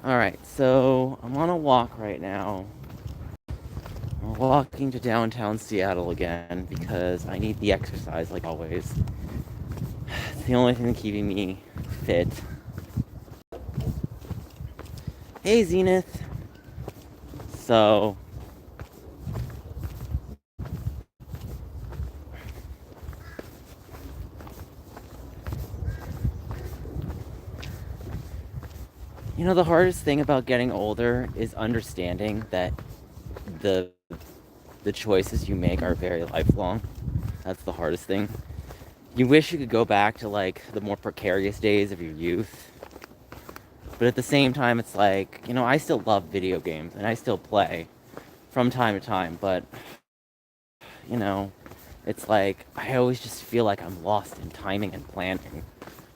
Alright, so I'm on a walk right now. We're walking to downtown Seattle again because I need the exercise like always. It's the only thing that's keeping me fit. Hey, Zenith. So, the hardest thing about getting older is understanding that the the choices you make are very lifelong. That's the hardest thing. You wish you could go back to like the more precarious days of your youth. But at the same time, it's like, I still love video games and I still play from time to time, but you know, it's like I always just feel like I'm lost in timing and planning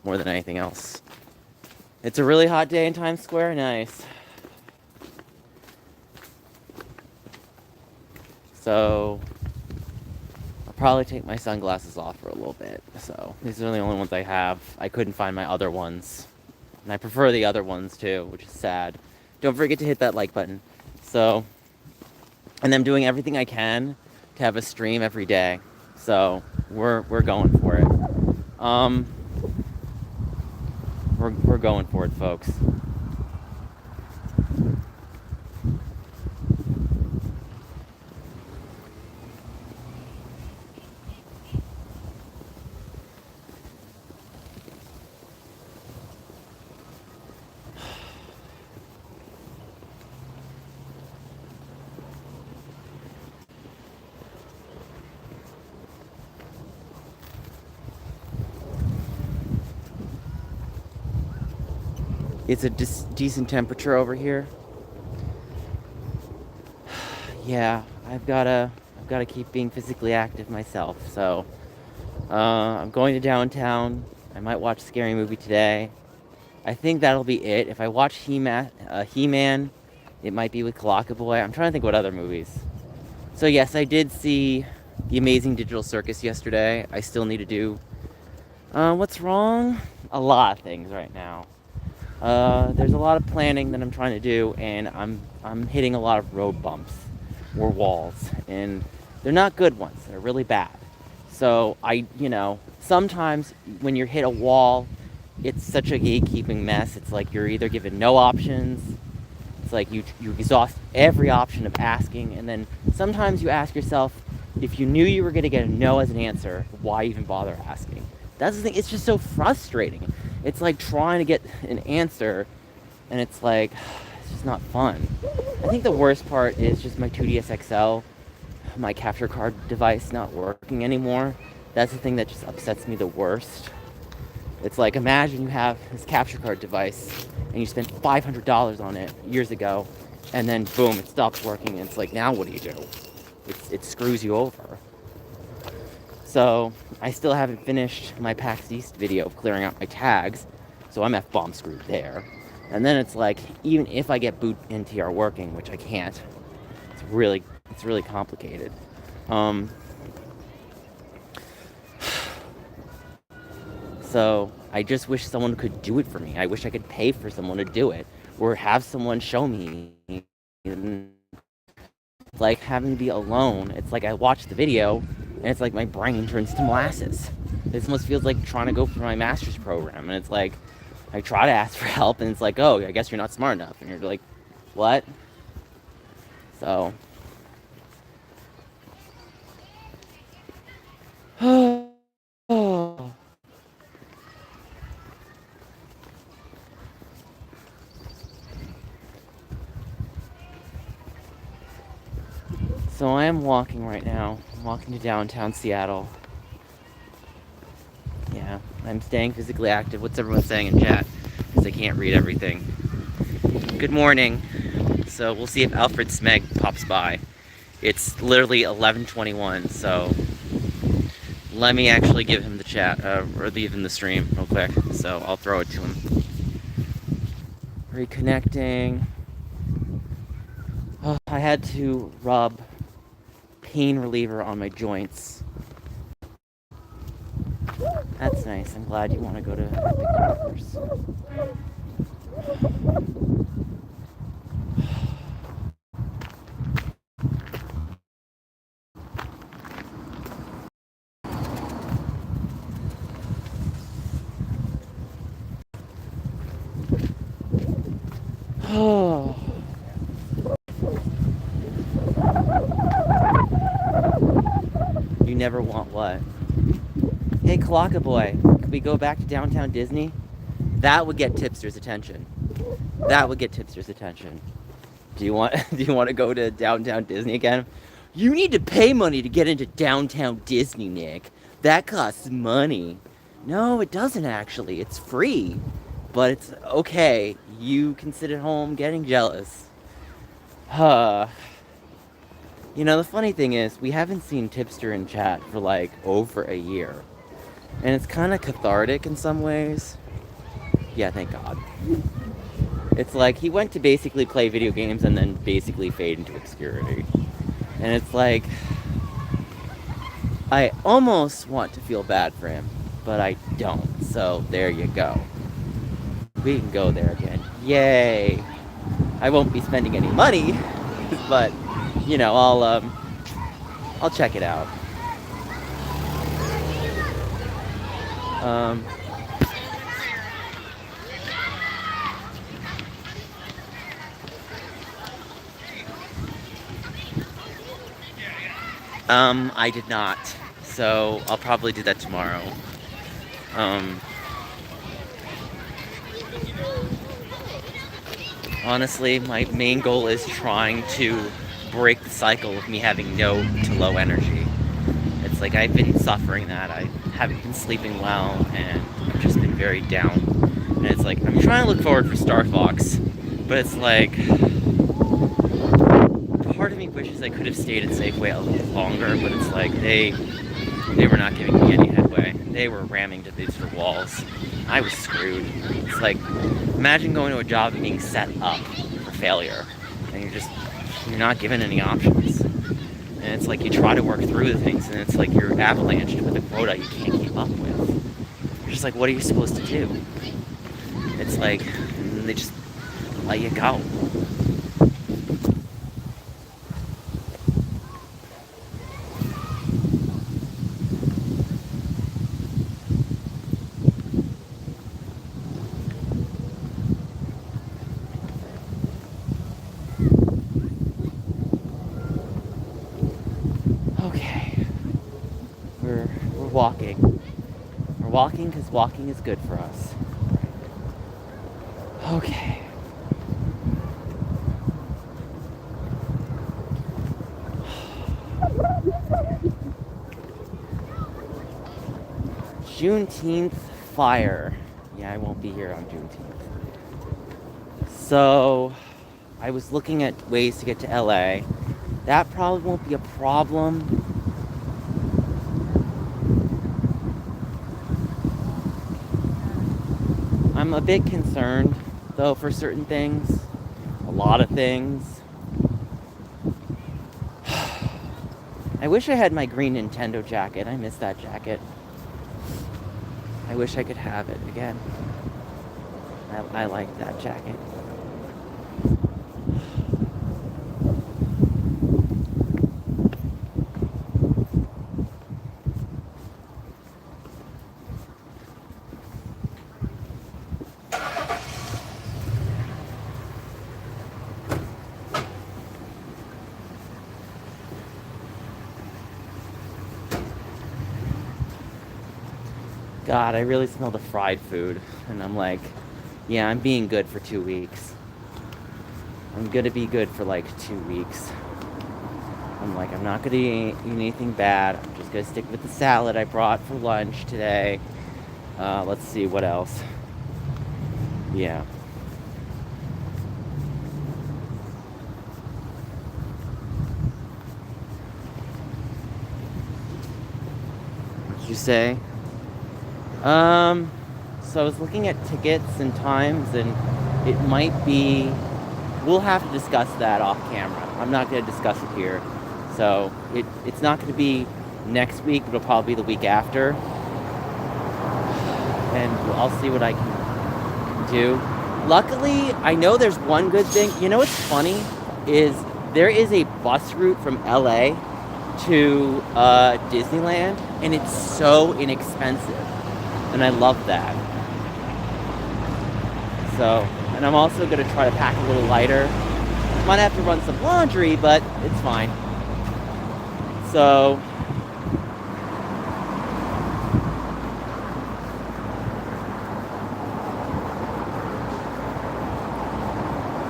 more than anything else. It's a really hot day in Times Square. Nice. So I'll probably take my sunglasses off for a little bit. So these are the only ones I have. I couldn't find my other ones. And I prefer the other ones too, which is sad. Don't forget to hit that like button. So, and I'm doing everything I can to have a stream every day. So we're going for it. We're going for it, folks. It's a decent temperature over here. Yeah, I've gotta keep being physically active myself. So I'm going to downtown. I might watch a scary movie today. I think that'll be it. If I watch He-Man, it might be with Kalaka Boy. I'm trying to think what other movies. So yes, I did see The Amazing Digital Circus yesterday. I still need to do what's wrong? A lot of things right now. There's a lot of planning that I'm trying to do, and I'm hitting a lot of road bumps or walls, and they're not good ones. They're really bad. So sometimes when you're hit a wall, it's such a gatekeeping mess. It's like you're either given no options. It's like you exhaust every option of asking, and then sometimes you ask yourself, if you knew you were going to get a no as an answer, why even bother asking? That's the thing. It's just so frustrating. It's like trying to get an answer, and it's like, it's just not fun. I think the worst part is just my 2DS XL, my capture card device not working anymore. That's the thing that just upsets me the worst. It's like, imagine you have this capture card device and you spent $500 on it years ago, and then boom, it stops working, and it's like, now what do you do? It screws you over. So I still haven't finished my PAX East video of clearing out my tags, so I'm F-bomb screwed there. And then it's like, even if I get boot NTR working, which I can't, it's really complicated. So I just wish someone could do it for me. I wish I could pay for someone to do it, or have someone show me. Like having to be alone. It's like I watch the video, and it's like my brain turns to molasses. This almost feels like trying to go for my master's program, and it's like I try to ask for help, and it's like, oh, I guess you're not smart enough, and you're like, what? So. So I am walking right now. I'm walking to downtown Seattle. Yeah, I'm staying physically active. What's everyone saying in chat? Because I can't read everything. Good morning. So we'll see if Alfred Smeg pops by. It's literally 11:21, so let me actually give him the chat, or leave him the stream real quick. So I'll throw it to him. Reconnecting. Oh, I had to rub pain reliever on my joints. That's nice. I'm glad you want to go to Epic Universe. Oh. You never want what? Hey, Clocker Boy, could we go back to downtown Disney? That would get tipsters' attention. That would get tipsters' attention. Do you want to go to downtown Disney again? You need to pay money to get into downtown Disney, Nick. That costs money. No, it doesn't actually. It's free. But it's okay. You can sit at home getting jealous. You know, the funny thing is, we haven't seen Tipster in chat for like over a year. And it's kind of cathartic in some ways. Yeah, thank God. It's like he went to basically play video games and then basically fade into obscurity. And it's like, I almost want to feel bad for him, but I don't. So there you go. We can go there again. Yay! I won't be spending any money, but you know, I'll check it out. I did not, so I'll probably do that tomorrow. Honestly, my main goal is trying to break the cycle of me having no to low energy. It's like I've been suffering that. I haven't been sleeping well, and I've just been very down. And it's like, I'm trying to look forward for Star Fox, but it's like, part of me wishes I could have stayed at Safeway a little longer, but it's like, they were not giving me any headway. They were ramming to these walls. I was screwed. It's like, imagine going to a job and being set up for failure, and you're not given any options. And it's like you try to work through the things, and it's like you're avalanched with a quota you can't keep up with. You're just like, what are you supposed to do? It's like, they just let you go. Walking. We're walking because walking is good for us. Okay. Juneteenth fire. Yeah, I won't be here on Juneteenth. So, I was looking at ways to get to LA. That probably won't be a problem. I'm a bit concerned, though, for certain things. A lot of things. I wish I had my green Nintendo jacket. I miss that jacket. I wish I could have it again. I like that jacket. God, I really smell the fried food. And I'm like, yeah, I'm being good for 2 weeks. I'm gonna be good for like 2 weeks. I'm like, I'm not gonna eat anything bad. I'm just gonna stick with the salad I brought for lunch today. Let's see, what else? Yeah. What did you say? So I was looking at tickets and times, and it might be, we'll have to discuss that off camera. I'm not going to discuss it here. So it's not going to be next week, it'll probably be the week after. And I'll see what I can do. Luckily, I know there's one good thing. You know what's funny is there is a bus route from LA to Disneyland, and it's so inexpensive. And I love that. So And I'm also going to try to pack a little lighter. Might have to run some laundry, but it's fine. So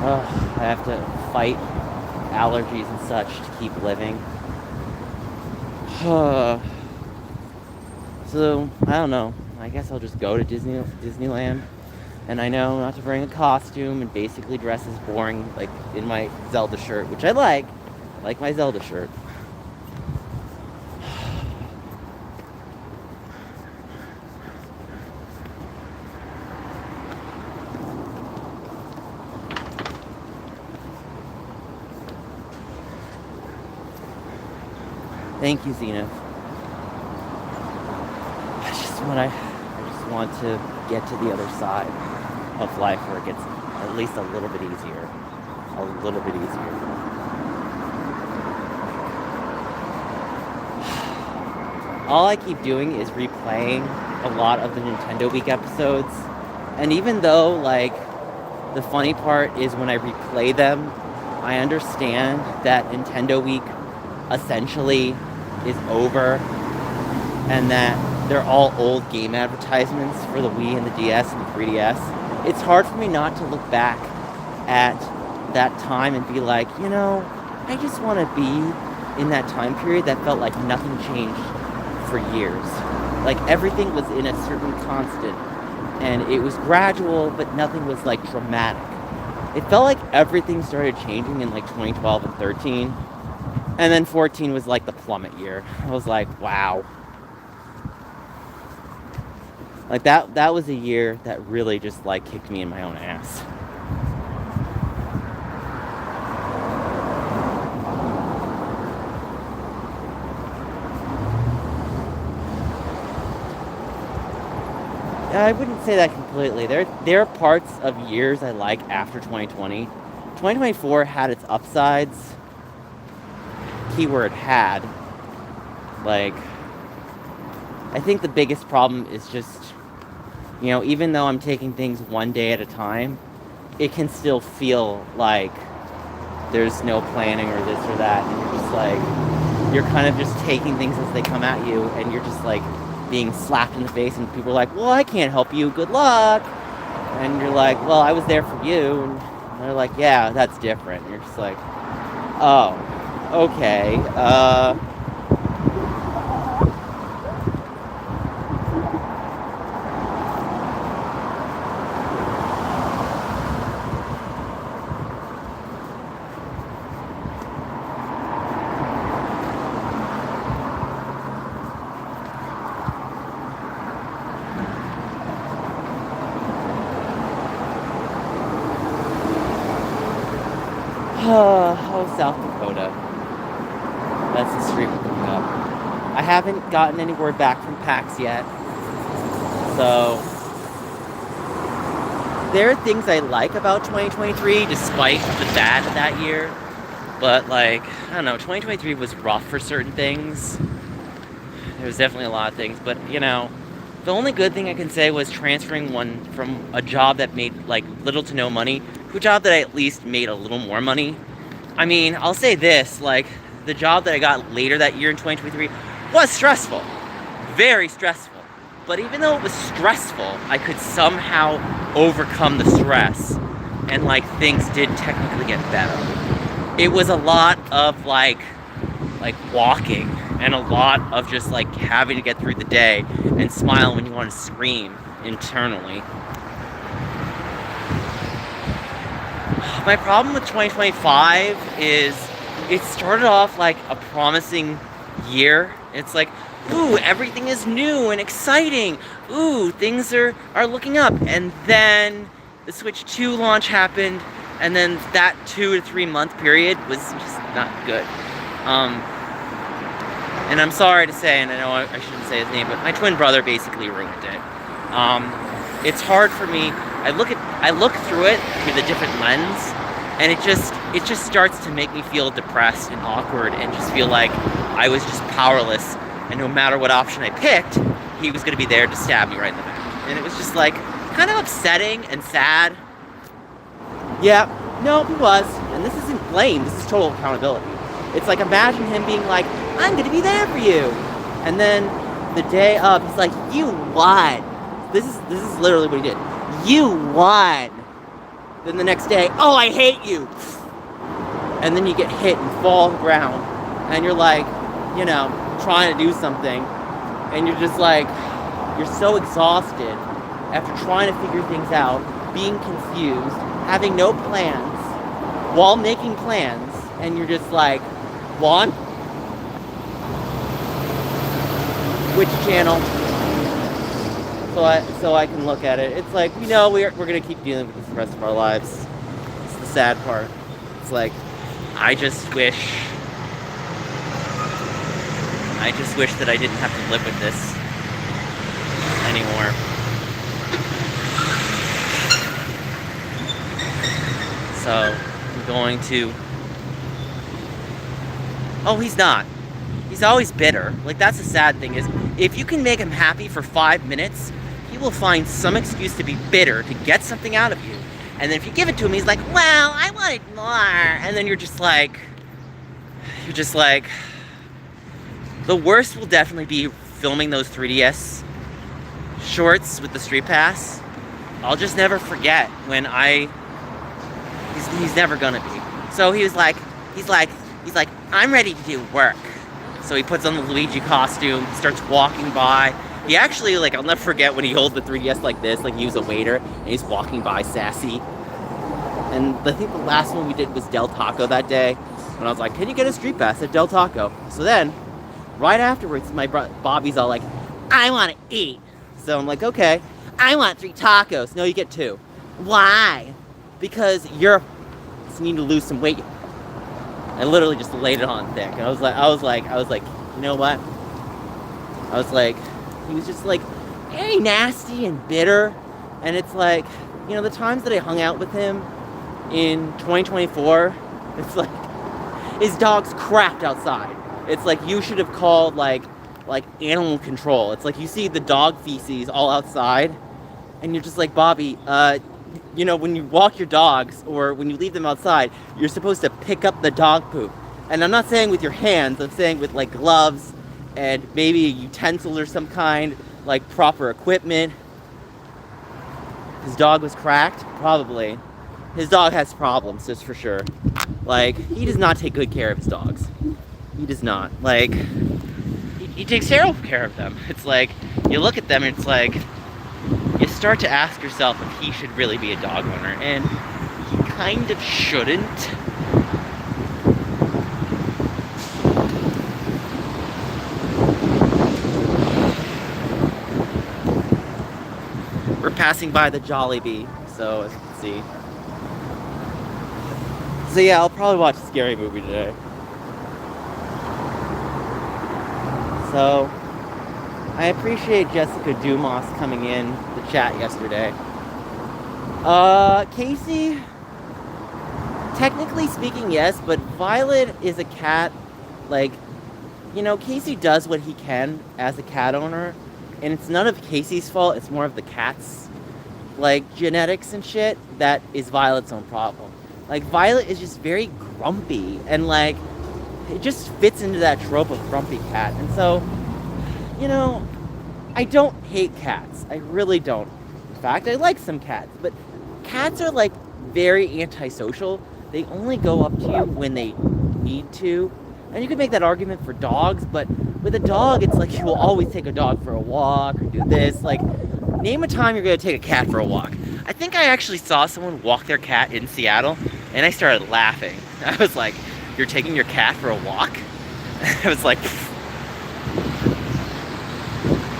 I have to fight allergies and such to keep living. So, I don't know. I guess I'll just go to Disneyland. And I know not to bring a costume and basically dress as boring, like in my Zelda shirt, which I like. I like my Zelda shirt. Thank you, Zenith. I just want to get to the other side of life where it gets at least a little bit easier. A little bit easier. All I keep doing is replaying a lot of the Nintendo Week episodes. And even though, like, the funny part is when I replay them, I understand that Nintendo Week essentially is over and that they're all old game advertisements for the Wii and the DS and the 3DS. It's hard for me not to look back at that time and be like, you know, I just want to be in that time period that felt like nothing changed for years. Like everything was in a certain constant and it was gradual, but nothing was like dramatic. It felt like everything started changing in like 2012 and 13. And then 14 was like the plummet year. I was like, wow. Like that was a year that really just like kicked me in my own ass. I wouldn't say that completely. There are parts of years I like after 2020. 2024 had its upsides. Keyword had. Like, I think the biggest problem is just, you know, even though I'm taking things one day at a time, it can still feel like there's no planning or this or that. And you're just like, you're kind of just taking things as they come at you, and you're just like being slapped in the face, and people are like, well, I can't help you, good luck. And you're like, well, I was there for you. And they're like, yeah, that's different. And you're just like, oh, okay, oh, South Dakota. That's the street we're coming up. I haven't gotten any word back from PAX yet. So there are things I like about 2023 despite the bad of that year. But like, I don't know, 2023 was rough for certain things. There was definitely a lot of things. But, you know, the only good thing I can say was transferring one from a job that made like little to no money to a job that I at least made a little more money. I mean, I'll say this, like, the job that I got later that year in 2023 was stressful. Very stressful. But even though it was stressful, I could somehow overcome the stress. And, like, things did technically get better. It was a lot of, like walking. And a lot of just, like, having to get through the day and smile when you want to scream internally. My problem with 2025 is it started off like a promising year. It's like, ooh, everything is new and exciting. Ooh, things are looking up. And then the Switch 2 launch happened, and then that 2 to 3 month period was just not good. And I'm sorry to say, and I know I shouldn't say his name, but my twin brother basically ruined it. It's hard for me. I look through it through the different lens, and it just starts to make me feel depressed and awkward and just feel like I was just powerless, and no matter what option I picked, he was going to be there to stab me right in the back. And it was just like kind of upsetting and sad. Yeah, no, he was. And this isn't blame, this is total accountability. It's like, imagine him being like, I'm gonna be there for you. And then the day of, he's like, you won. This is literally what he did. You won. Then the next day, oh, I hate you. And then you get hit and fall on the ground. And you're like, you know, trying to do something. And you're just like, you're so exhausted after trying to figure things out, being confused, having no plans, while making plans, and you're just like, Juan? Which channel? So I can look at it. It's like, we know we're gonna keep dealing with this the rest of our lives. It's the sad part. It's like, I just wish that I didn't have to live with this anymore. So, I'm going to... Oh, he's not. He's always bitter. Like, that's the sad thing, is if you can make him happy for 5 minutes, he will find some excuse to be bitter to get something out of you. And then if you give it to him, he's like, well, I wanted more. And then you're just like... The worst will definitely be filming those 3DS shorts with the Street Pass. I'll just never forget when he's never gonna be. So he's like, I'm ready to do work. So he puts on the Luigi costume, starts walking by. He actually, like, I'll never forget when he holds the 3DS like this, like he was a waiter, and he's walking by sassy. And I think the last one we did was Del Taco that day. And I was like, can you get a Street Pass at Del Taco? So then, right afterwards, Bobby's all like, I want to eat. So I'm like, okay, I want 3 tacos. No, you get 2. Why? Because you need to lose some weight. I literally just laid it on thick. And I was like, you know what? I was like, he was just like very nasty and bitter. And it's like, you know, the times that I hung out with him in 2024, it's like, his dog's crapped outside. It's like, you should have called like animal control. It's like, you see the dog feces all outside, and you're just like, Bobby, you know, when you walk your dogs or when you leave them outside, you're supposed to pick up the dog poop. And I'm not saying with your hands, I'm saying with like gloves and maybe a utensil or some kind, like proper equipment. His dog was cracked? Probably. His dog has problems, that's for sure. Like, he does not take good care of his dogs. He does not. Like, he takes terrible care of them. It's like, you look at them and it's like, you start to ask yourself if he should really be a dog owner, and he kind of shouldn't. We're passing by the Jollibee, so as you can see. So yeah, I'll probably watch a scary movie today. So, I appreciate Jessica Dumas coming in the chat yesterday. Casey, technically speaking, yes, but Violet is a cat. Like, you know, Casey does what he can as a cat owner, and it's none of Casey's fault, it's more of the cat's, like, genetics and shit. That is Violet's own problem. Like, Violet is just very grumpy, and, like, it just fits into that trope of grumpy cat. And so, you know, I don't hate cats. I really don't. In fact, I like some cats. But cats are, like, very antisocial. They only go up to you when they need to. And you could make that argument for dogs, but with a dog, it's like you will always take a dog for a walk or do this. Like, name a time you're going to take a cat for a walk. I think I actually saw someone walk their cat in Seattle, and I started laughing. I was like, you're taking your cat for a walk? I was like...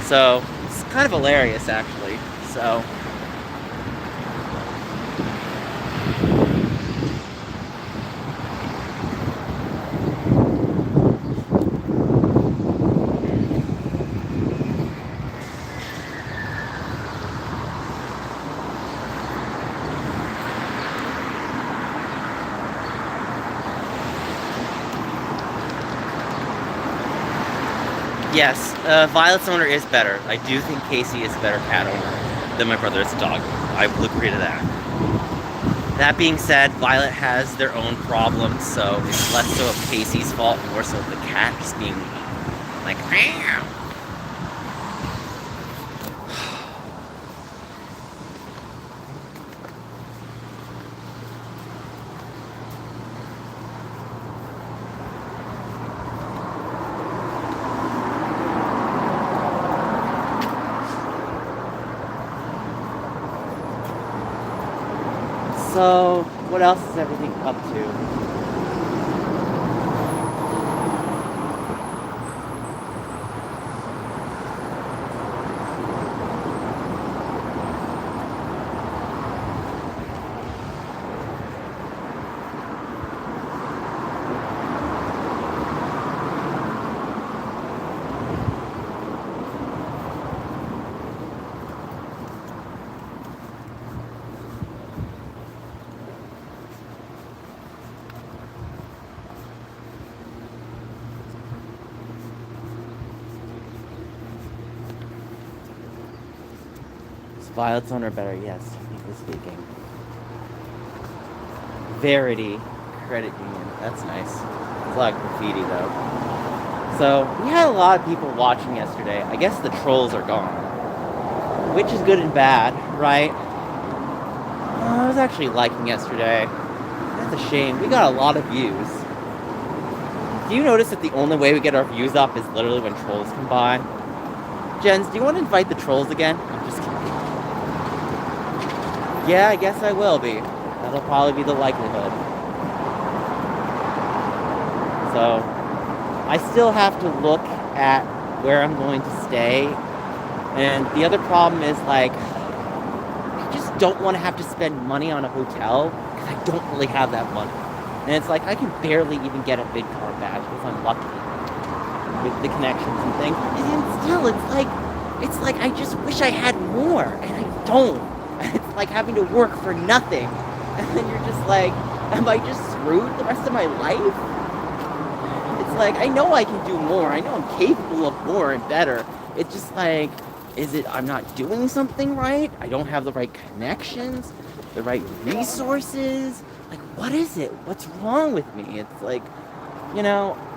So, it's kind of hilarious, actually. So... Yes, Violet's owner is better. I do think Casey is a better cat owner than my brother is a dog. I will agree to that. That being said, Violet has their own problems, so it's less so of Casey's fault, more so of the cat just being like, meow. So, what else is everything up to? Violet's owner better, yes, technically speaking. Verity Credit Union. That's nice. It's a lot of graffiti though. So we had a lot of people watching yesterday. I guess the trolls are gone, which is good and bad, right? I was actually liking yesterday. That's a shame. We got a lot of views. Do you notice that the only way we get our views up is literally when trolls come by? Jens, do you want to invite the trolls again? I'm just kidding. Yeah, I guess I will be. That'll probably be the likelihood. So, I still have to look at where I'm going to stay. And the other problem is, like, I just don't want to have to spend money on a hotel because I don't really have that money. And it's like, I can barely even get a VidCard badge if I'm lucky with the connections and things. And still, it's like I just wish I had more, and I don't. It's like having to work for nothing. And then you're just like, am I just screwed the rest of my life? It's like, I know I can do more. I know I'm capable of more and better. It's just like, is it I'm not doing something right? I don't have the right connections, the right resources? Like, what is it? What's wrong with me? It's like,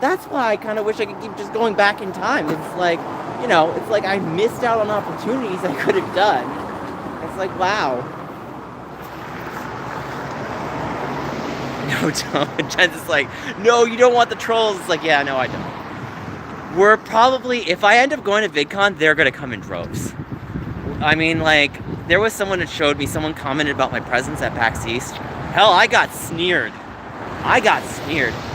that's why I kind of wish I could keep just going back in time. It's like, it's like I missed out on opportunities I could have done. It's like, wow. No, don't. Jen's is like, no, you don't want the trolls. It's like, yeah, no, I don't. We're probably, if I end up going to VidCon, they're going to come in droves. I mean, like, there was someone that showed me, someone commented about my presence at PAX East. Hell, I got sneered.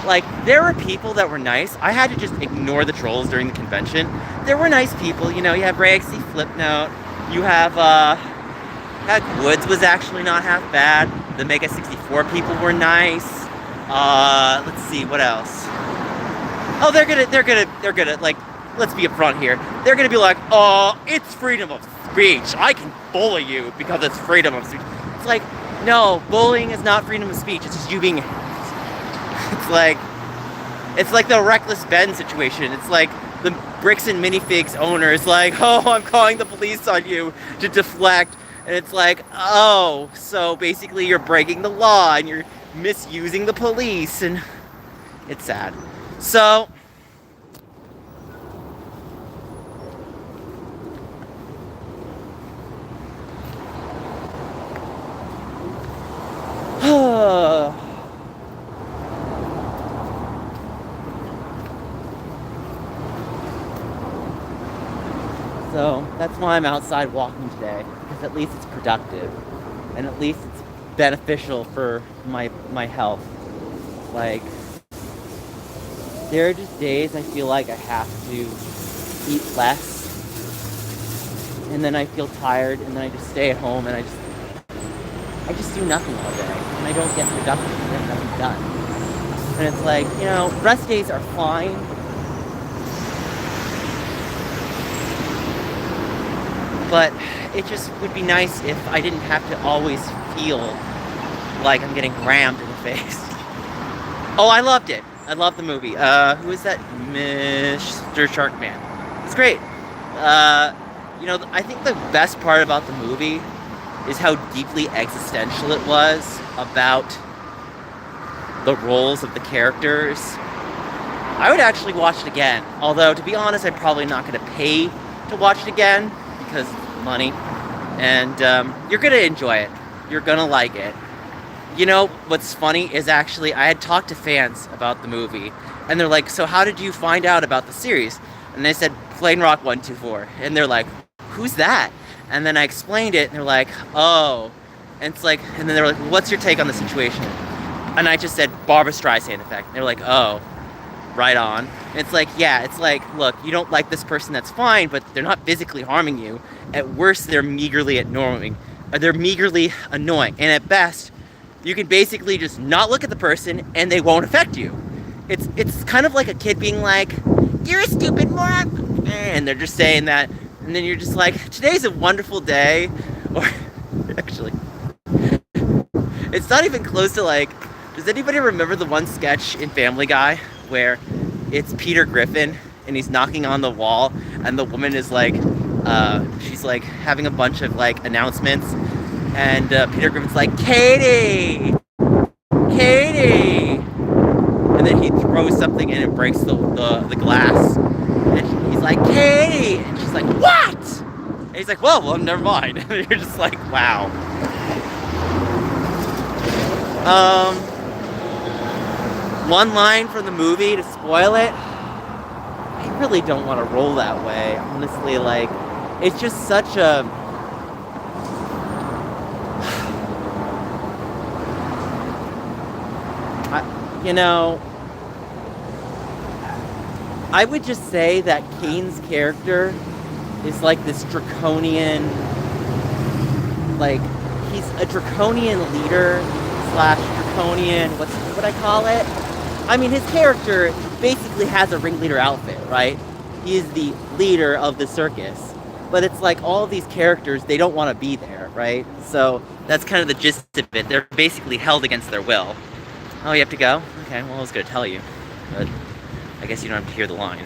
Like, there were people that were nice. I had to just ignore the trolls during the convention. There were nice people. You have Rexy Flipnote. You have, Heck, Woods was actually not half bad. The Mega 64 people were nice. Let's see, what else? Oh, they're gonna, like, let's be upfront here. They're gonna be like, oh, it's freedom of speech. I can bully you because it's freedom of speech. It's like, no, bullying is not freedom of speech. It's just you being, it's like the Reckless Ben situation. It's like the Bricks and Minifigs owner is like, oh, I'm calling the police on you to deflect. And it's like, oh, so basically you're breaking the law and you're misusing the police, and it's sad. So, so that's why I'm outside walking today, because at least it's productive, and at least it's beneficial for my health. Like, there are just days I feel like I have to eat less, and then I feel tired, and then I just stay at home, and I just do nothing all day, and I don't get productive, I get nothing done. And it's like, rest days are fine, but it just would be nice if I didn't have to always feel like I'm getting rammed in the face. Oh, I loved it. I love the movie. Who is that? Mr. Sharkman. It's great. I think the best part about the movie is how deeply existential it was about the roles of the characters. I would actually watch it again. Although, to be honest, I'm probably not going to pay to watch it again because money. And you're going to enjoy it. You're going to like it. You know, what's funny is actually I had talked to fans about the movie. And they're like, so how did you find out about the series? And I said, Plain Rock 124. And they're like, who's that? And then I explained it. And they're like, oh. And it's like, and then they're like, what's your take on the situation? And I just said, Barbra Streisand effect. And they're like, oh. Right on. And it's like, yeah, it's like, look, you don't like this person, that's fine, but they're not physically harming you. At worst, they're meagerly annoying. And at best, you can basically just not look at the person and they won't affect you. It's kind of like a kid being like, you're a stupid moron. And they're just saying that. And then you're just like, today's a wonderful day. Or actually, it's not even close to like, does anybody remember the one sketch in Family Guy where it's Peter Griffin and he's knocking on the wall and the woman is like, she's like having a bunch of like announcements and Peter Griffin's like, Katie! Katie! And then he throws something in and breaks the glass. And he's like, Katie! And she's like, what? And he's like, well, never mind. And you're just like, wow. One line from the movie to spoil it. I really don't want to roll that way. Honestly, like, it's just such a... I would just say that Kane's character is like this draconian... Like, he's a draconian leader slash draconian... What I call it? I mean, his character basically has a ringleader outfit, right? He is the leader of the circus. But it's like all of these characters, they don't want to be there, right? So that's kind of the gist of it. They're basically held against their will. Oh, you have to go? Okay, well, I was going to tell you. But I guess you don't have to hear the line.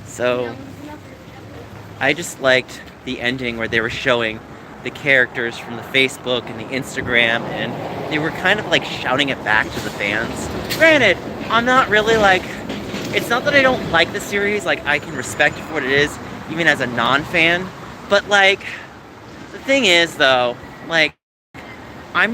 So, I just liked the ending where they were showing the characters from the Facebook and the Instagram, and they were kind of like shouting it back to the fans. Granted, I'm not really like, it's not that I don't like the series, like I can respect it for what it is, even as a non-fan, but like, the thing is though, like, I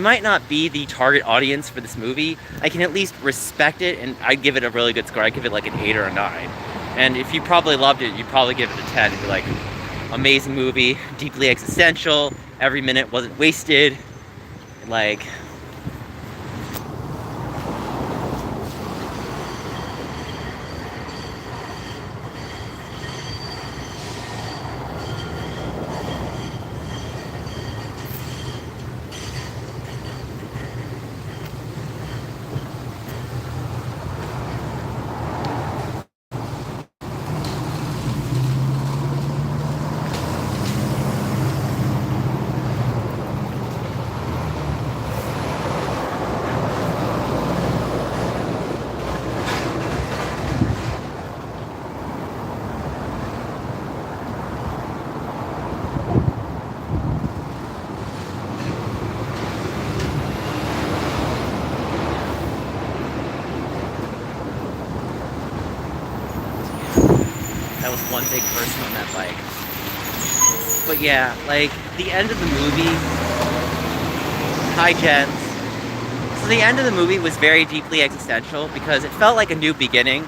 might not be the target audience for this movie. I can at least respect it, and I'd give it a really good score. I'd give it like an 8 or a 9. And if you probably loved it, you'd probably give it a 10. You'd be like, amazing movie, deeply existential, every minute wasn't wasted. Like... That was one big person on that bike. But yeah, like, the end of the movie... Hi, Jens. So the end of the movie was very deeply existential because it felt like a new beginning.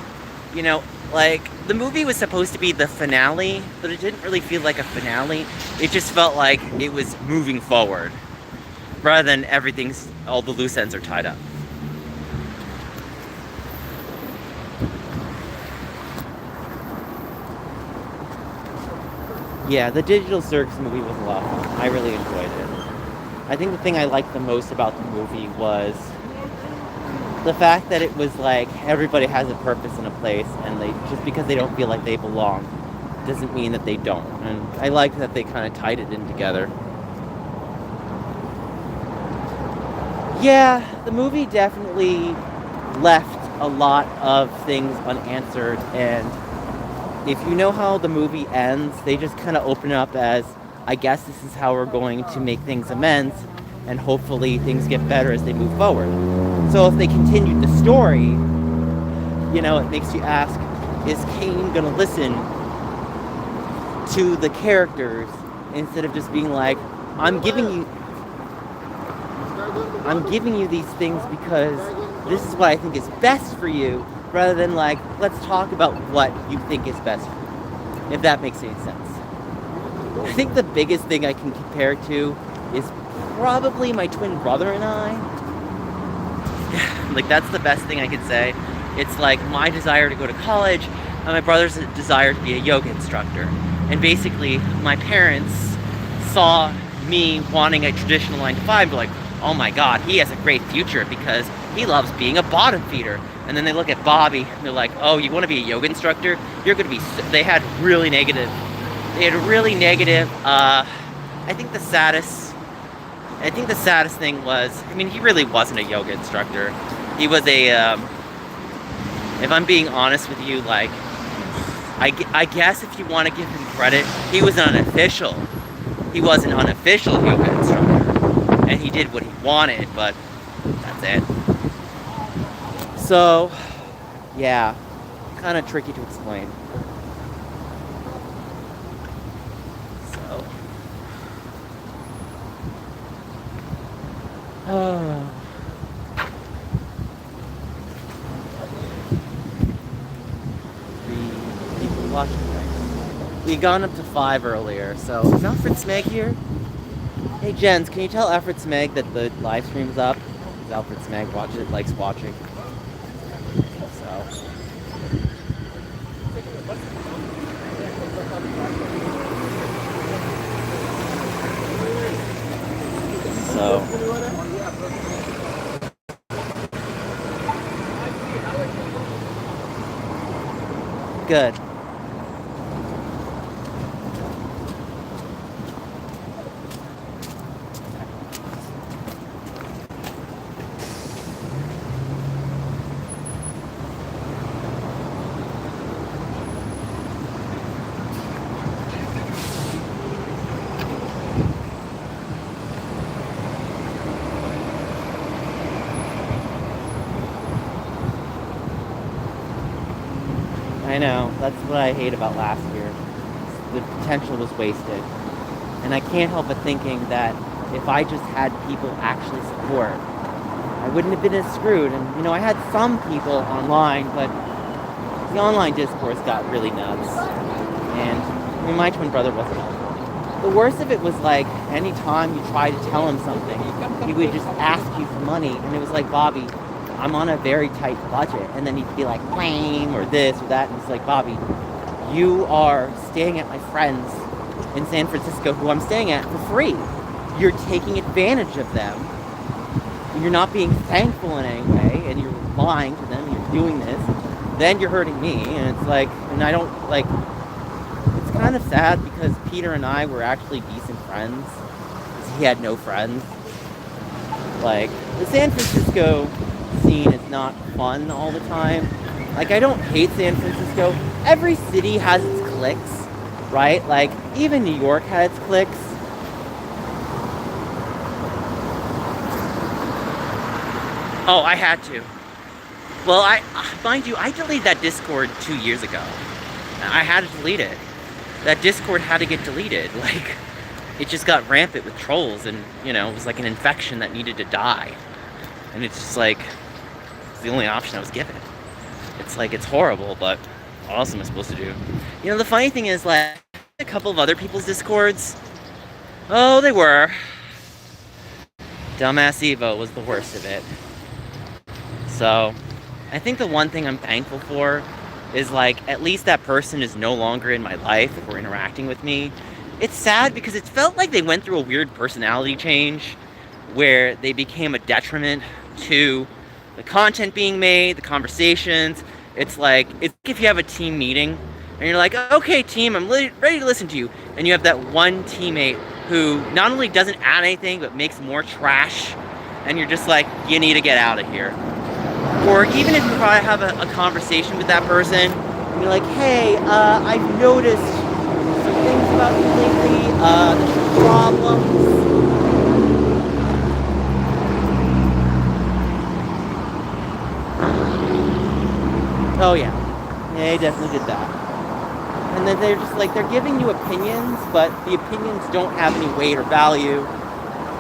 You know, like, the movie was supposed to be the finale, but it didn't really feel like a finale. It just felt like it was moving forward, rather than all the loose ends are tied up. Yeah, the Digital Circus movie was a lot of fun. I really enjoyed it. I think the thing I liked the most about the movie was the fact that it was like everybody has a purpose and a place, and they just because they don't feel like they belong doesn't mean that they don't. And I liked that they kind of tied it in together. Yeah, the movie definitely left a lot of things unanswered, and if you know how the movie ends, they just kind of open up as, I guess this is how we're going to make things amends, and hopefully things get better as they move forward. So if they continued the story, it makes you ask, is Kane gonna listen to the characters instead of just being like, I'm giving you these things because this is what I think is best for you, rather than like, let's talk about what you think is best for you, if that makes any sense. I think the biggest thing I can compare it to is probably my twin brother and I. Like, that's the best thing I could say. It's like my desire to go to college and my brother's desire to be a yoga instructor. And basically, my parents saw me wanting a traditional 9-to-5 and be like, oh my god, he has a great future because he loves being a bottom feeder. And then they look at Bobby and they're like, oh, you want to be a yoga instructor? You're going to be... They had a really negative... I think the saddest thing was, he really wasn't a yoga instructor. He was a... if I'm being honest with you, like, I guess if you want to give him credit, he was an unofficial. He was an unofficial yoga instructor. And he did what he wanted, but that's it. So, yeah, kind of tricky to explain. So, people watching things. We gone up to 5 earlier, so is Alfred Smeg here? Hey Jens, can you tell Alfred Smeg that the live stream's up? Because Alfred Smeg likes watching. So, good. I know, that's what I hate about last year. The potential was wasted. And I can't help but thinking that if I just had people actually support, I wouldn't have been as screwed. And, I had some people online, but the online discourse got really nuts. And, my twin brother wasn't helpful. The worst of it was like, anytime you tried to tell him something, he would just ask you for money. And it was like, Bobby, I'm on a very tight budget. And then he'd be like, lame, or this or that. And it's like, Bobby, you are staying at my friend's in San Francisco, who I'm staying at for free. You're taking advantage of them. You're not being thankful in any way, and you're lying to them, you're doing this. Then you're hurting me, and it's like, and I don't, like, it's kind of sad because Peter and I were actually decent friends. Because he had no friends. Like, the San Francisco scene is not fun all the time. Like, I don't hate San Francisco. Every city has its cliques, right? Like, even New York had its cliques. Oh, I had to. Well, mind you, I deleted that Discord 2 years ago. I had to delete it. That Discord had to get deleted. Like, it just got rampant with trolls, and, it was like an infection that needed to die. And it's just like, it's the only option I was given. It's like, it's horrible, but what else am I supposed to do? The funny thing is, like, a couple of other people's Discords, oh, they were. Dumbass Evo was the worst of it. So, I think the one thing I'm thankful for is, like, at least that person is no longer in my life or interacting with me. It's sad because it felt like they went through a weird personality change where they became a detriment to the content being made, the conversations. It's like if you have a team meeting and you're like, okay, team, I'm ready to listen to you. And you have that one teammate who not only doesn't add anything, but makes more trash and you're just like, you need to get out of here. Or even if you probably have a conversation with that person, and you're like, hey, I've noticed some things about you lately, there's some problems. Oh yeah, they definitely did that. And then they're just like, they're giving you opinions, but the opinions don't have any weight or value.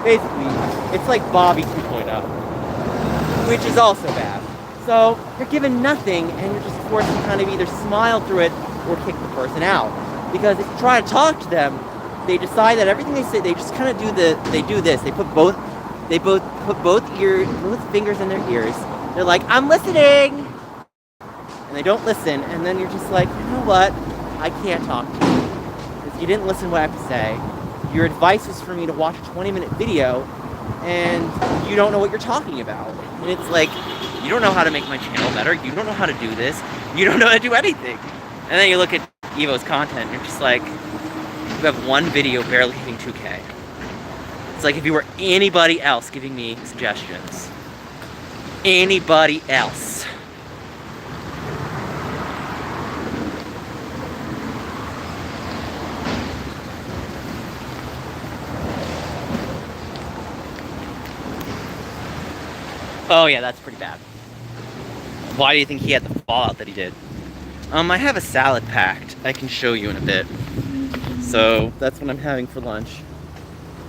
Basically, it's like Bobby 2.0, which is also bad. So you're given nothing, and you're just forced to kind of either smile through it or kick the person out. Because if you try to talk to them, they decide that everything they say, they just kind of do this. They put both fingers in their ears. They're like, I'm listening! And they don't listen, and then you're just like, you know what? I can't talk to you. Because you didn't listen to what I have to say. Your advice was for me to watch a 20-minute video, and you don't know what you're talking about. And it's like, you don't know how to make my channel better, you don't know how to do this, you don't know how to do anything. And then you look at Evo's content, and you're just like, you have one video barely hitting 2K. It's like if you were anybody else giving me suggestions. Anybody else. Oh yeah, that's pretty bad. Why do you think he had the fallout that he did? I have a salad packed. I can show you in a bit. So that's what I'm having for lunch.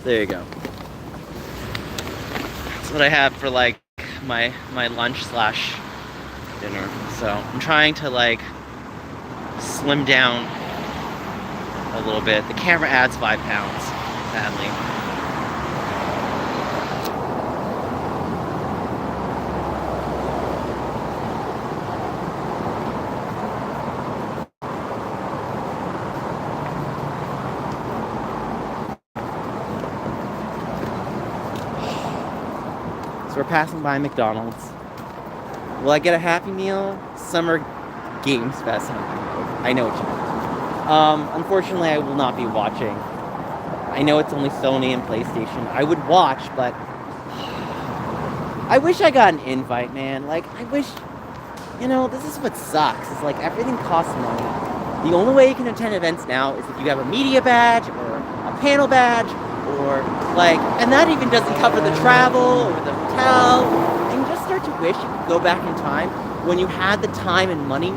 There you go. That's what I have for like my lunch / dinner. So I'm trying to like slim down a little bit. The camera adds 5 pounds, sadly. So we're passing by McDonald's. Will I get a Happy Meal? Summer Games Fest. I know what you mean. Unfortunately, I will not be watching. I know it's only Sony and PlayStation. I would watch, but I wish I got an invite, man. Like, I wish, you know, this is what sucks. It's like everything costs money. The only way you can attend events now is if you have a media badge or a panel badge or like, and that even doesn't cover the travel or the hotel. And you just start to wish you could go back in time when you had the time and money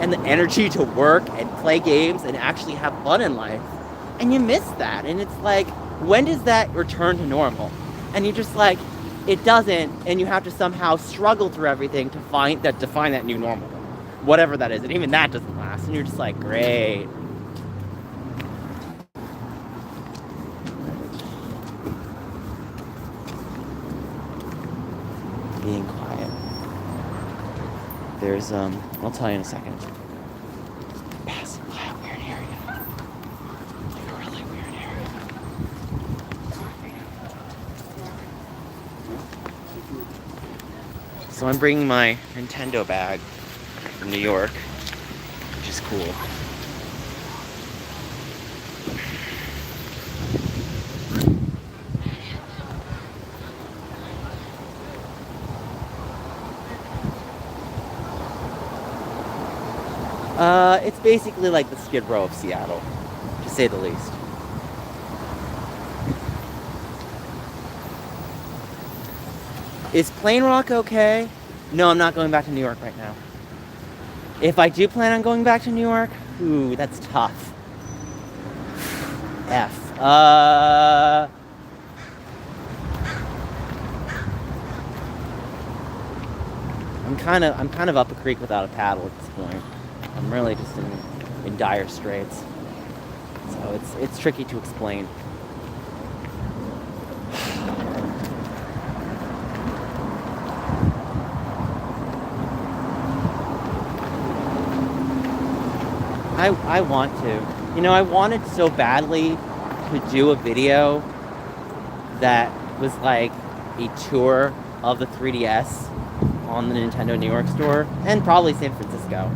and the energy to work and play games and actually have fun in life. And you miss that. And it's like, when does that return to normal? And you just like, it doesn't, and you have to somehow struggle through everything to define that new normal. Whatever that is. And even that doesn't last. And you're just like, great. Being quiet. There's, I'll tell you in a second. Passing by a weird area. A really weird area. So I'm bringing my Nintendo bag from New York, which is cool. It's basically like the Skid Row of Seattle, to say the least. Is Plain Rock okay? No, I'm not going back to New York right now. If I do plan on going back to New York, ooh, that's tough. F. I'm kind of up a creek without a paddle at this point. I'm really just in dire straits. So it's tricky to explain. I want to. You know, I wanted so badly to do a video that was like a tour of the 3DS on the Nintendo New York store, and probably San Francisco.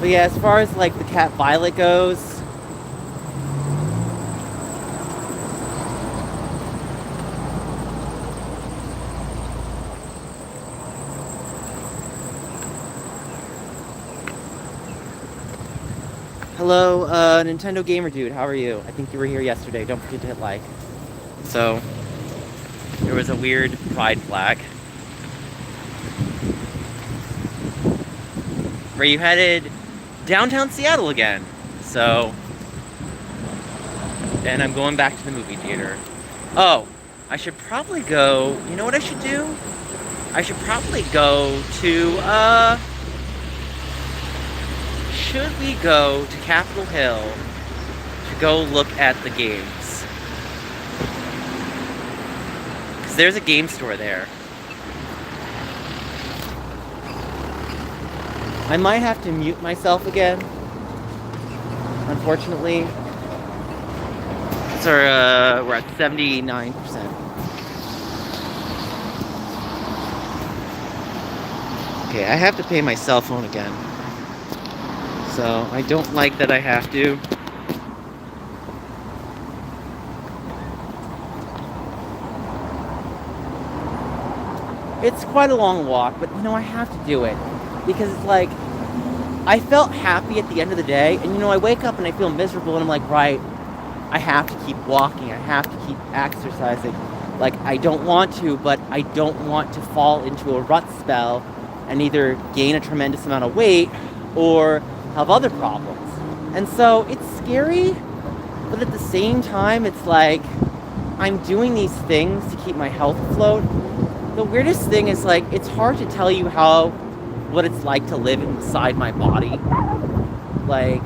yeah, as far as like the cat Violet goes, hello, Nintendo Gamer Dude, how are you? I think you were here yesterday. Don't forget to hit like. So, there was a weird pride flag. Where you headed downtown Seattle again. So, and I'm going back to the movie theater. Oh, I should probably go, you know what I should do? I should probably go to, should we go to Capitol Hill to go look at the games? Because there's a game store there. I might have to mute myself again, unfortunately. So, we're at 79%. Okay, I have to pay my cell phone again. So, I don't like that I have to. It's quite a long walk, but I have to do it. Because it's like, I felt happy at the end of the day, and I wake up and I feel miserable, and I'm like, right, I have to keep walking, I have to keep exercising. Like, I don't want to, but I don't want to fall into a rut spell and either gain a tremendous amount of weight or have other problems. And so it's scary, but at the same time, it's like, I'm doing these things to keep my health afloat. The weirdest thing is, like, it's hard to tell you what it's like to live inside my body. Like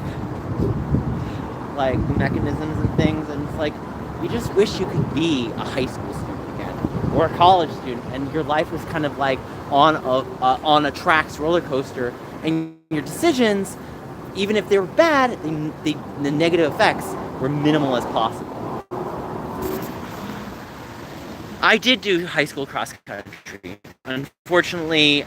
mechanisms and things, and it's like, you just wish you could be a high school student again, or a college student, and your life was kind of like on a tracks roller coaster, and your decisions, even if they were bad, the negative effects were minimal as possible. I did do high school cross country. Unfortunately,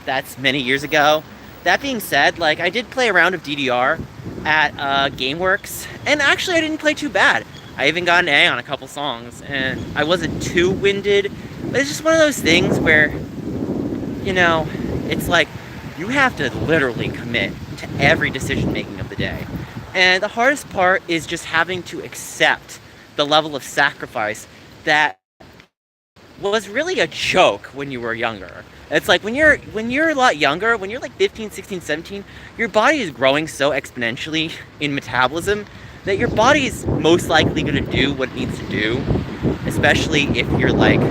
that's many years ago. That being said, like, I did play a round of DDR at GameWorks, and actually I didn't play too bad. I even got an A on a couple songs, and I wasn't too winded, but it's just one of those things where, it's like, you have to literally commit to every decision making of the day. And the hardest part is just having to accept the level of sacrifice that was really a joke when you were younger. It's like, when you're a lot younger, when you're like 15, 16, 17, your body is growing so exponentially in metabolism that your body is most likely going to do what it needs to do, especially if you're like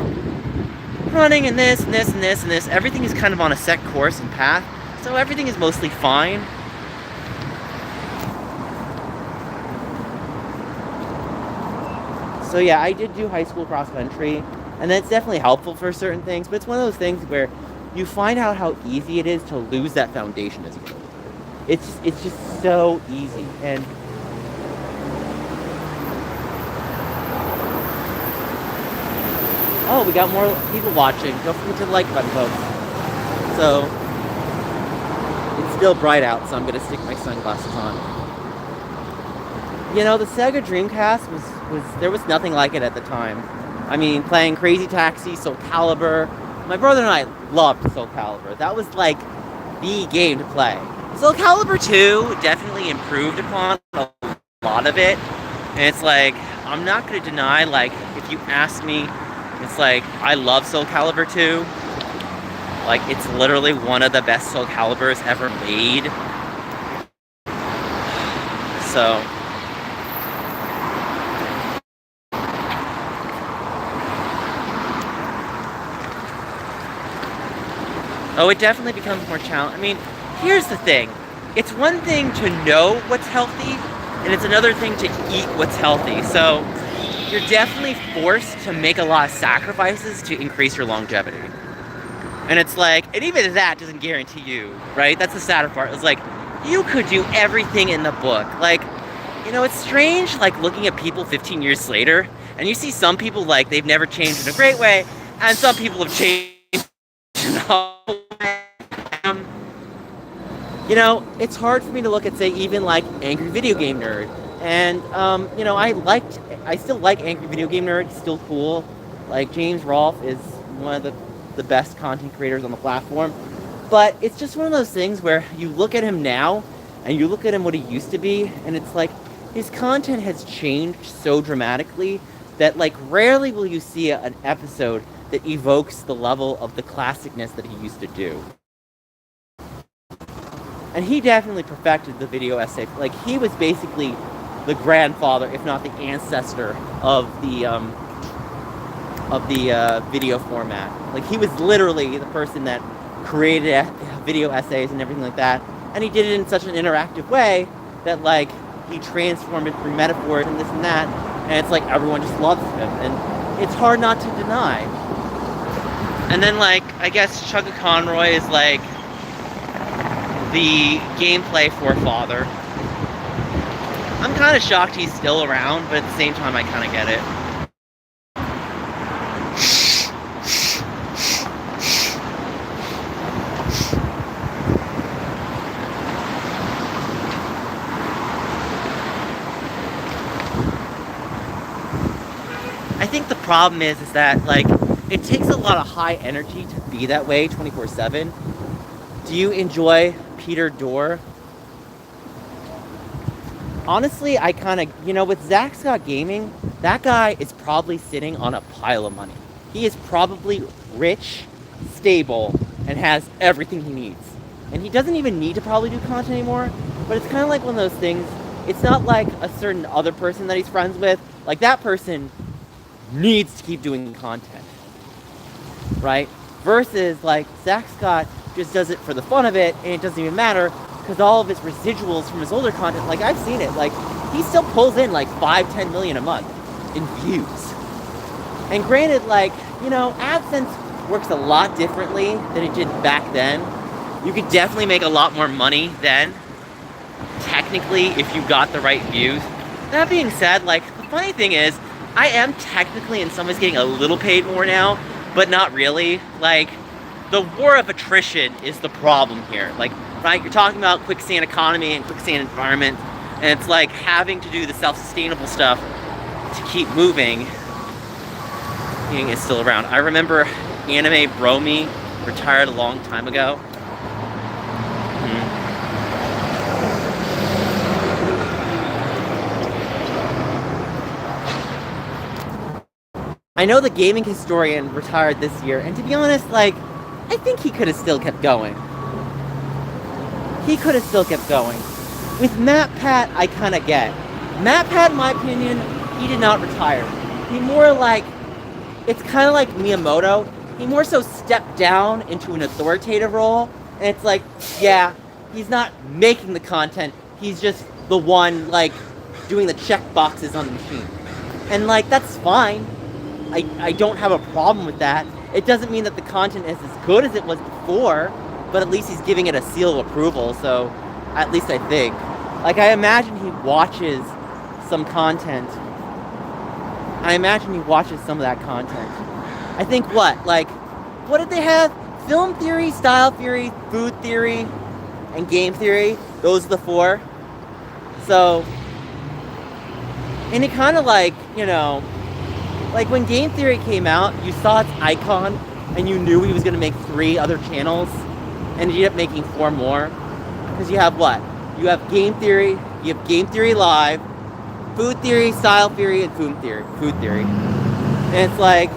running and this and this and this and this. Everything is kind of on a set course and path, so everything is mostly fine. So yeah, I did do high school cross country, and that's definitely helpful for certain things, but it's one of those things where you find out how easy it is to lose that foundation as you go. It's just so easy. And oh, we got more people watching. Don't forget to the like button, folks. So it's still bright out, so I'm gonna stick my sunglasses on. The Sega Dreamcast was there was nothing like it at the time. I mean, playing Crazy Taxi, Soul Calibur. My brother and I loved Soul Calibur. That was like the game to play. Soul Calibur 2 definitely improved upon a lot of it. And it's like, I'm not going to deny, like, if you ask me, it's like, I love Soul Calibur 2. Like, it's literally one of the best Soul Caliburs ever made. So oh, it definitely becomes more challenging. I mean, here's the thing. It's one thing to know what's healthy, and it's another thing to eat what's healthy. So you're definitely forced to make a lot of sacrifices to increase your longevity. And it's like, and even that doesn't guarantee you, right? That's the sadder part. It's like, you could do everything in the book. Like, it's strange, like, looking at people 15 years later, and you see some people, like, they've never changed in a great way, and some people have changed in a You know, it's hard for me to look at, say, even like Angry Video Game Nerd. And, you know, I still like Angry Video Game Nerd. He's still cool. Like, James Rolfe is one of the best content creators on the platform. But it's just one of those things where you look at him now, and you look at him what he used to be, and it's like, his content has changed so dramatically that, like, rarely will you see an episode that evokes the level of the classicness that he used to do. And he definitely perfected the video essay. Like, he was basically the grandfather, if not the ancestor, of the video format. Like, he was literally the person that created video essays and everything like that. And he did it in such an interactive way that, like, he transformed it through metaphors and this and that. And it's like everyone just loves him. And it's hard not to deny. And then, like, I guess Chugga Conroy is, like, the gameplay forefather. I'm kind of shocked he's still around, but at the same time, I kind of get it. I think the problem is that, like, it takes a lot of high energy to be that way 24/7. Do you enjoy Peter Dorr? Honestly, I kind of, you know, with Zach Scott Gaming, that guy is probably sitting on a pile of money. He is probably rich, stable, and has everything he needs. And he doesn't even need to probably do content anymore, but it's kind of like one of those things. It's not like a certain other person that he's friends with. Like, that person needs to keep doing content, right? Versus, like, Zach Scott just does it for the fun of it, and it doesn't even matter, because all of his residuals from his older content, like, I've seen it, like, he still pulls in, like, 5-10 million a month in views. And granted, like, you know, AdSense works a lot differently than it did back then. You could definitely make a lot more money then, technically, if you got the right views. That being said, like, the funny thing is, I am technically in some ways getting a little paid more now, but not really. Like, the war of attrition is the problem here. Like, right, you're talking about quicksand economy and quicksand environment, and it's like having to do the self-sustainable stuff to keep moving. Being is still around. I remember Anime Bromy retired a long time ago. I know the gaming historian retired this year, and to be honest, like, I think he could have still kept going. He could have still kept going. With MatPat, I kind of get. MatPat, in my opinion, he did not retire. He more like, it's kind of like Miyamoto. He more so stepped down into an authoritative role, and it's like, yeah, he's not making the content, he's just the one, like, doing the check boxes on the machine. And, like, that's fine. I don't have a problem with that. It doesn't mean that the content is as good as it was before, but at least he's giving it a seal of approval, so at least I think. Like, I imagine he watches some content. I imagine he watches some of that content. I think what? Like, what did they have? Film theory, style theory, food theory, and game theory. Those are the four. So, and it kind of like, you know, like when Game Theory came out, you saw its icon and you knew he was going to make 3 other channels, and he ended up making 4 more. Because you have what? You have Game Theory, you have Game Theory Live, Food Theory, Style Theory, and Food Theory. And it's like,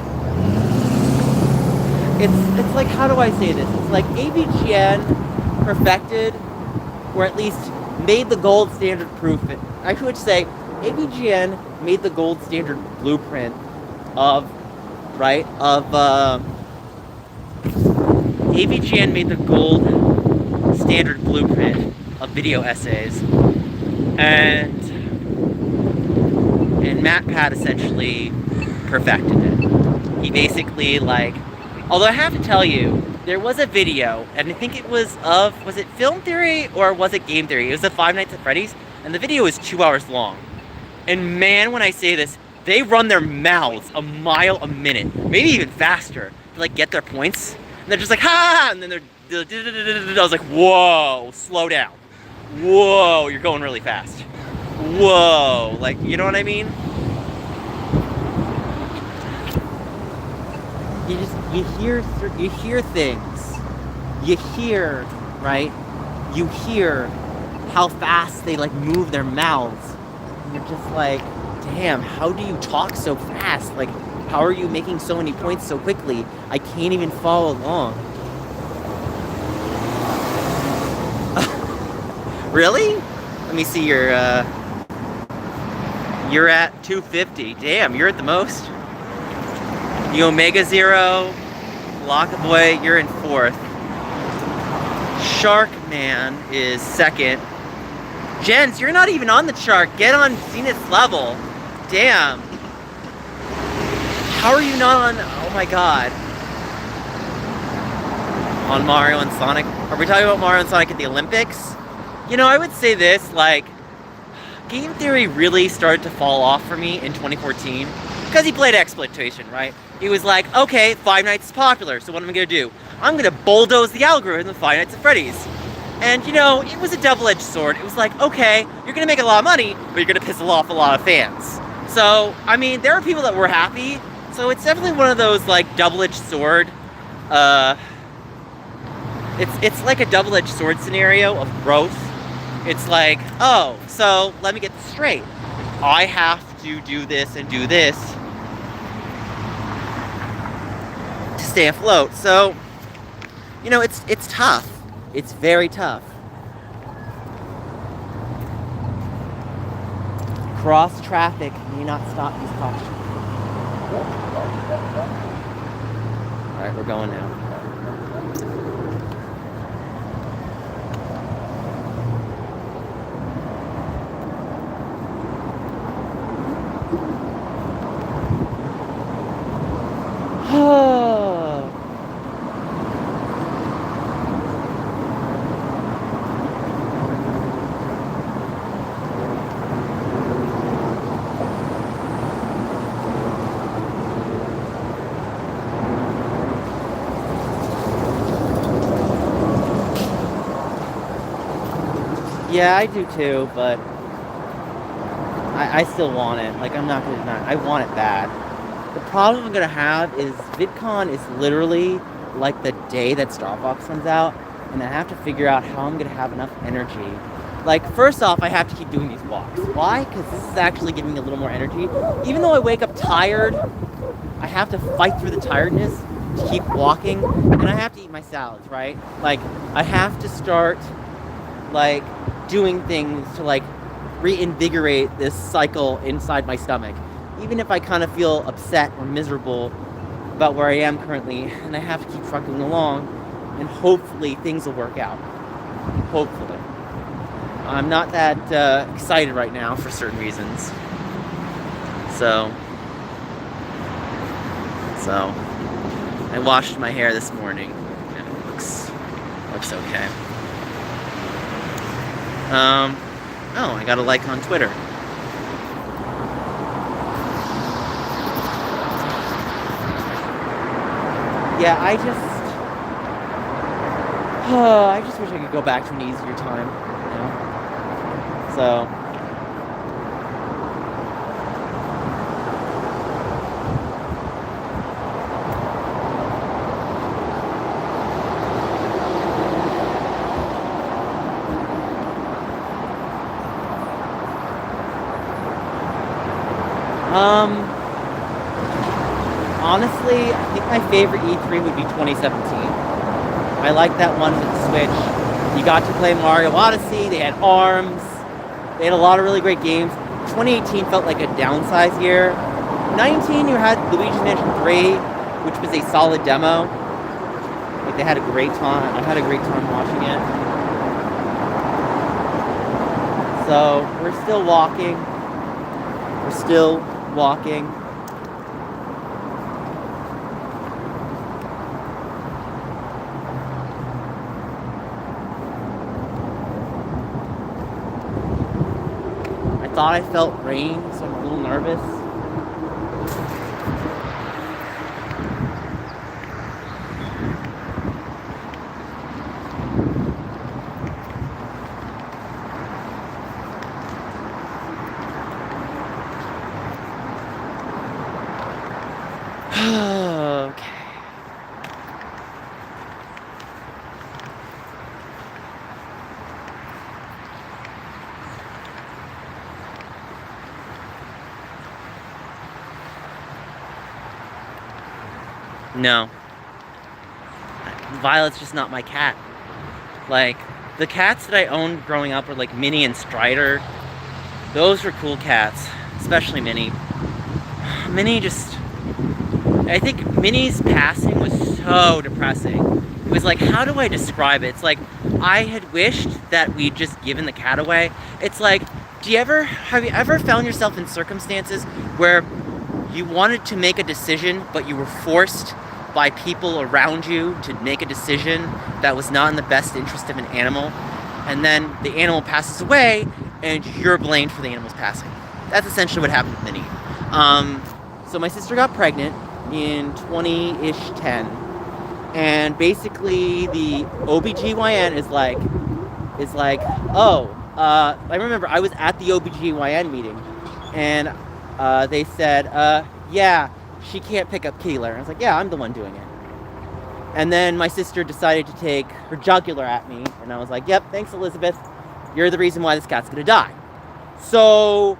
how do I say this? It's like AVGN perfected, or at least made the gold standard proof. I should say AVGN made the gold standard blueprint of AVGN made the gold standard blueprint of video essays, and MatPat essentially perfected it. He basically, like, although I have to tell you, there was a video, and I think it was it Film Theory or was it Game Theory? It was the Five Nights at Freddy's, and the video is 2 hours long. And man, when I say this, they run their mouths a mile a minute, maybe even faster, to, like, get their points. And they're just like, ha! And then I was like, whoa, slow down. Whoa, you're going really fast. Whoa, like, you know what I mean? You hear things. You hear, right? You hear how fast they like move their mouths. And you're just like, damn, how do you talk so fast? Like, how are you making so many points so quickly? I can't even follow along. Really? Let me see your, you're at 250. Damn, you're at the most. The Omega Zero, Lockaboy, you're in 4th. Sharkman is 2nd. Jens, you're not even on the chart. Get on Zenith's level. Damn. How are you not on, oh my god. On Mario and Sonic? Are we talking about Mario and Sonic at the Olympics? You know, I would say this, like, game theory really started to fall off for me in 2014 because he played exploitation, right? He was like, okay, Five Nights is popular, so what am I gonna do? I'm gonna bulldoze the algorithm of Five Nights at Freddy's. And, you know, it was a double-edged sword. It was like, okay, you're gonna make a lot of money, but you're gonna piss off a lot of fans. So, I mean, there are people that were happy, so it's definitely one of those, like, double-edged sword, it's like a double-edged sword scenario of growth. It's like, oh, so let me get this straight. I have to do this and do this to stay afloat. So, you know, it's tough. It's very tough. Cross traffic may not stop these cautions. All right, we're going now. Yeah, I do too, but I still want it. Like, I'm not gonna deny it. I want it bad. The problem I'm gonna have is VidCon is literally like the day that Starbucks comes out, and I have to figure out how I'm gonna have enough energy. Like, first off, I have to keep doing these walks. Why? Because this is actually giving me a little more energy. Even though I wake up tired, I have to fight through the tiredness to keep walking, and I have to eat my salads, right? Like, I have to start, like, doing things to, like, reinvigorate this cycle inside my stomach. Even if I kind of feel upset or miserable about where I am currently, and I have to keep trucking along, and hopefully things will work out. Hopefully. I'm not that excited right now for certain reasons. So I washed my hair this morning, and it looks okay. Oh, I got a like on Twitter. Yeah, I just wish I could go back to an easier time, you know? So, honestly, I think my favorite E3 would be 2017. I like that one with the Switch. You got to play Mario Odyssey, they had ARMS, they had a lot of really great games. 2018 felt like a downsized year. 19, you had Luigi's Mansion 3, which was a solid demo. Like, they had a great time. I had a great time watching it. So, we're still walking. I thought I felt rain, so I'm a little nervous. Okay. No. Violet's just not my cat. Like, the cats that I owned growing up were like Minnie and Strider. Those were cool cats, especially Minnie. Minnie just... I think Minnie's passing was so depressing. It was like, how do I describe it? It's like, I had wished that we'd just given the cat away. It's like, have you ever found yourself in circumstances where you wanted to make a decision, but you were forced by people around you to make a decision that was not in the best interest of an animal, and then the animal passes away, and you're blamed for the animal's passing? That's essentially what happened with Minnie. So my sister got pregnant in 20-ish 10, and basically the OBGYN is like, I remember I was at the OBGYN meeting, and they said, yeah, she can't pick up kitty litter. I was like, yeah, I'm the one doing it. And then my sister decided to take her jugular at me, and I was like, yep, thanks, Elizabeth. You're the reason why this cat's gonna die. So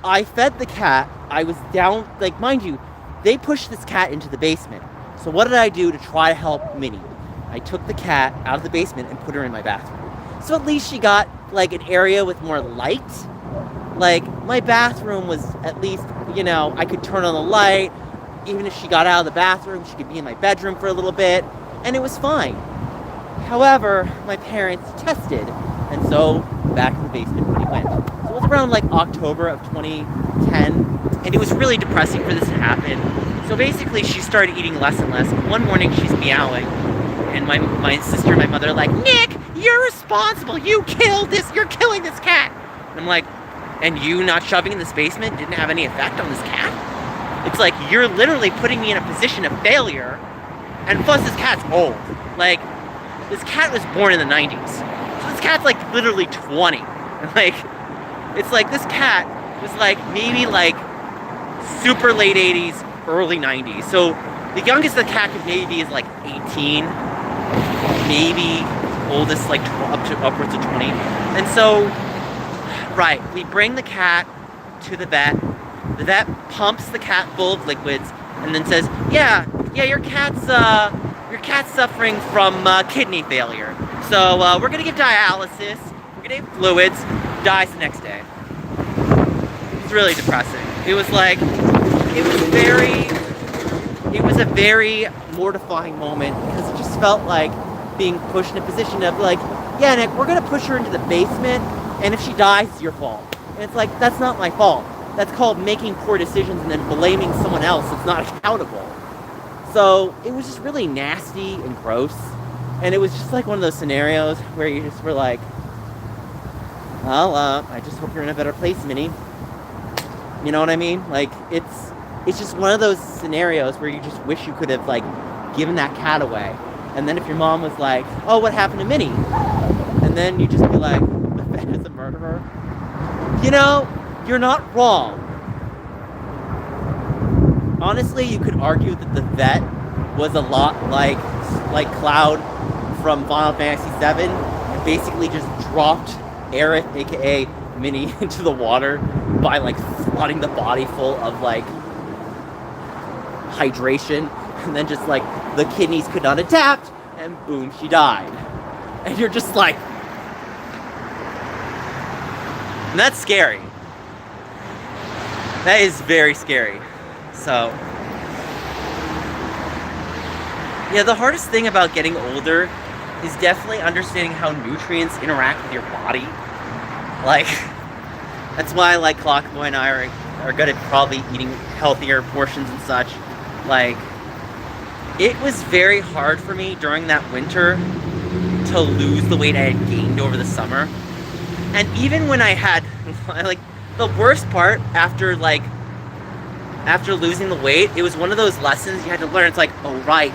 I fed the cat. I was down, like, mind you, they pushed this cat into the basement. So what did I do to try to help Minnie? I took the cat out of the basement and put her in my bathroom. So at least she got, like, an area with more light. Like, my bathroom was at least, I could turn on the light. Even if she got out of the bathroom, she could be in my bedroom for a little bit, and it was fine. However, my parents tested, and so back in the basement when he went. So it was around like October of 2010, and it was really depressing for this to happen. So basically, she started eating less and less. One morning, she's meowing, and my sister and my mother are like, Nick, you're responsible. You're killing this cat. And I'm like, and you not shoving in this basement didn't have any effect on this cat? It's like, you're literally putting me in a position of failure, and plus this cat's old. Like, this cat was born in the 90s. So this cat's like literally 20. Like, it's like this cat was like maybe like super late 80s, early 90s. So the youngest the cat could maybe be is like 18, maybe oldest like upwards of 20. And so, right, we bring the cat to the vet. The vet pumps the cat full of liquids and then says, yeah, your cat's suffering from kidney failure. So we're gonna give dialysis, we're gonna give fluids, dies the next day. It's really depressing. It was a very mortifying moment, because it just felt like being pushed in a position of like, yeah, Nick, we're gonna push her into the basement, and if she dies, it's your fault. And it's like, that's not my fault. That's called making poor decisions and then blaming someone else that's not accountable. So it was just really nasty and gross. And it was just like one of those scenarios where you just were like, well, I just hope you're in a better place, Minnie. You know what I mean? Like, it's just one of those scenarios where you just wish you could have, like, given that cat away. And then if your mom was like, oh, what happened to Minnie? And then you just be like, the vet is a murderer. You're not wrong. Honestly, you could argue that the vet was a lot like Cloud from Final Fantasy VII, and basically just dropped Aerith, aka Minnie, into the water by like flooding the body full of like hydration, and then just like the kidneys could not adapt, and boom, she died. And you're just like, and that's scary. That is very scary. So, yeah, the hardest thing about getting older is definitely understanding how nutrients interact with your body. Like, that's why, like, Clockboy and I are good at probably eating healthier portions and such. Like, it was very hard for me during that winter to lose the weight I had gained over the summer. And even when I had, like, the worst part after losing the weight, it was one of those lessons you had to learn. It's like, oh, right,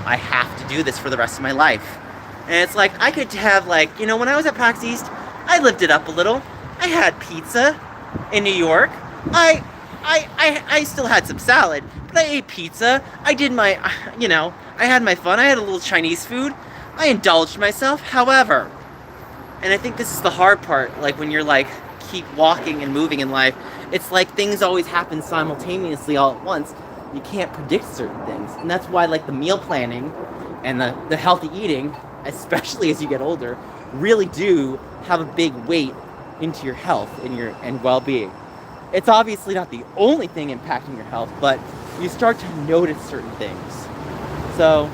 I have to do this for the rest of my life. And it's like, I could have, like, when I was at PAX East, I lived it up a little. I had pizza in New York. I I still had some salad, but I ate pizza. I did my, I had my fun. I had a little Chinese food. I indulged myself. However, and I think this is the hard part, like when you're like, keep walking and moving in life, it's like things always happen simultaneously all at once. You can't predict certain things. And that's why like the meal planning and the healthy eating, especially as you get older, really do have a big weight into your health and well-being. It's obviously not the only thing impacting your health, but you start to notice certain things. So,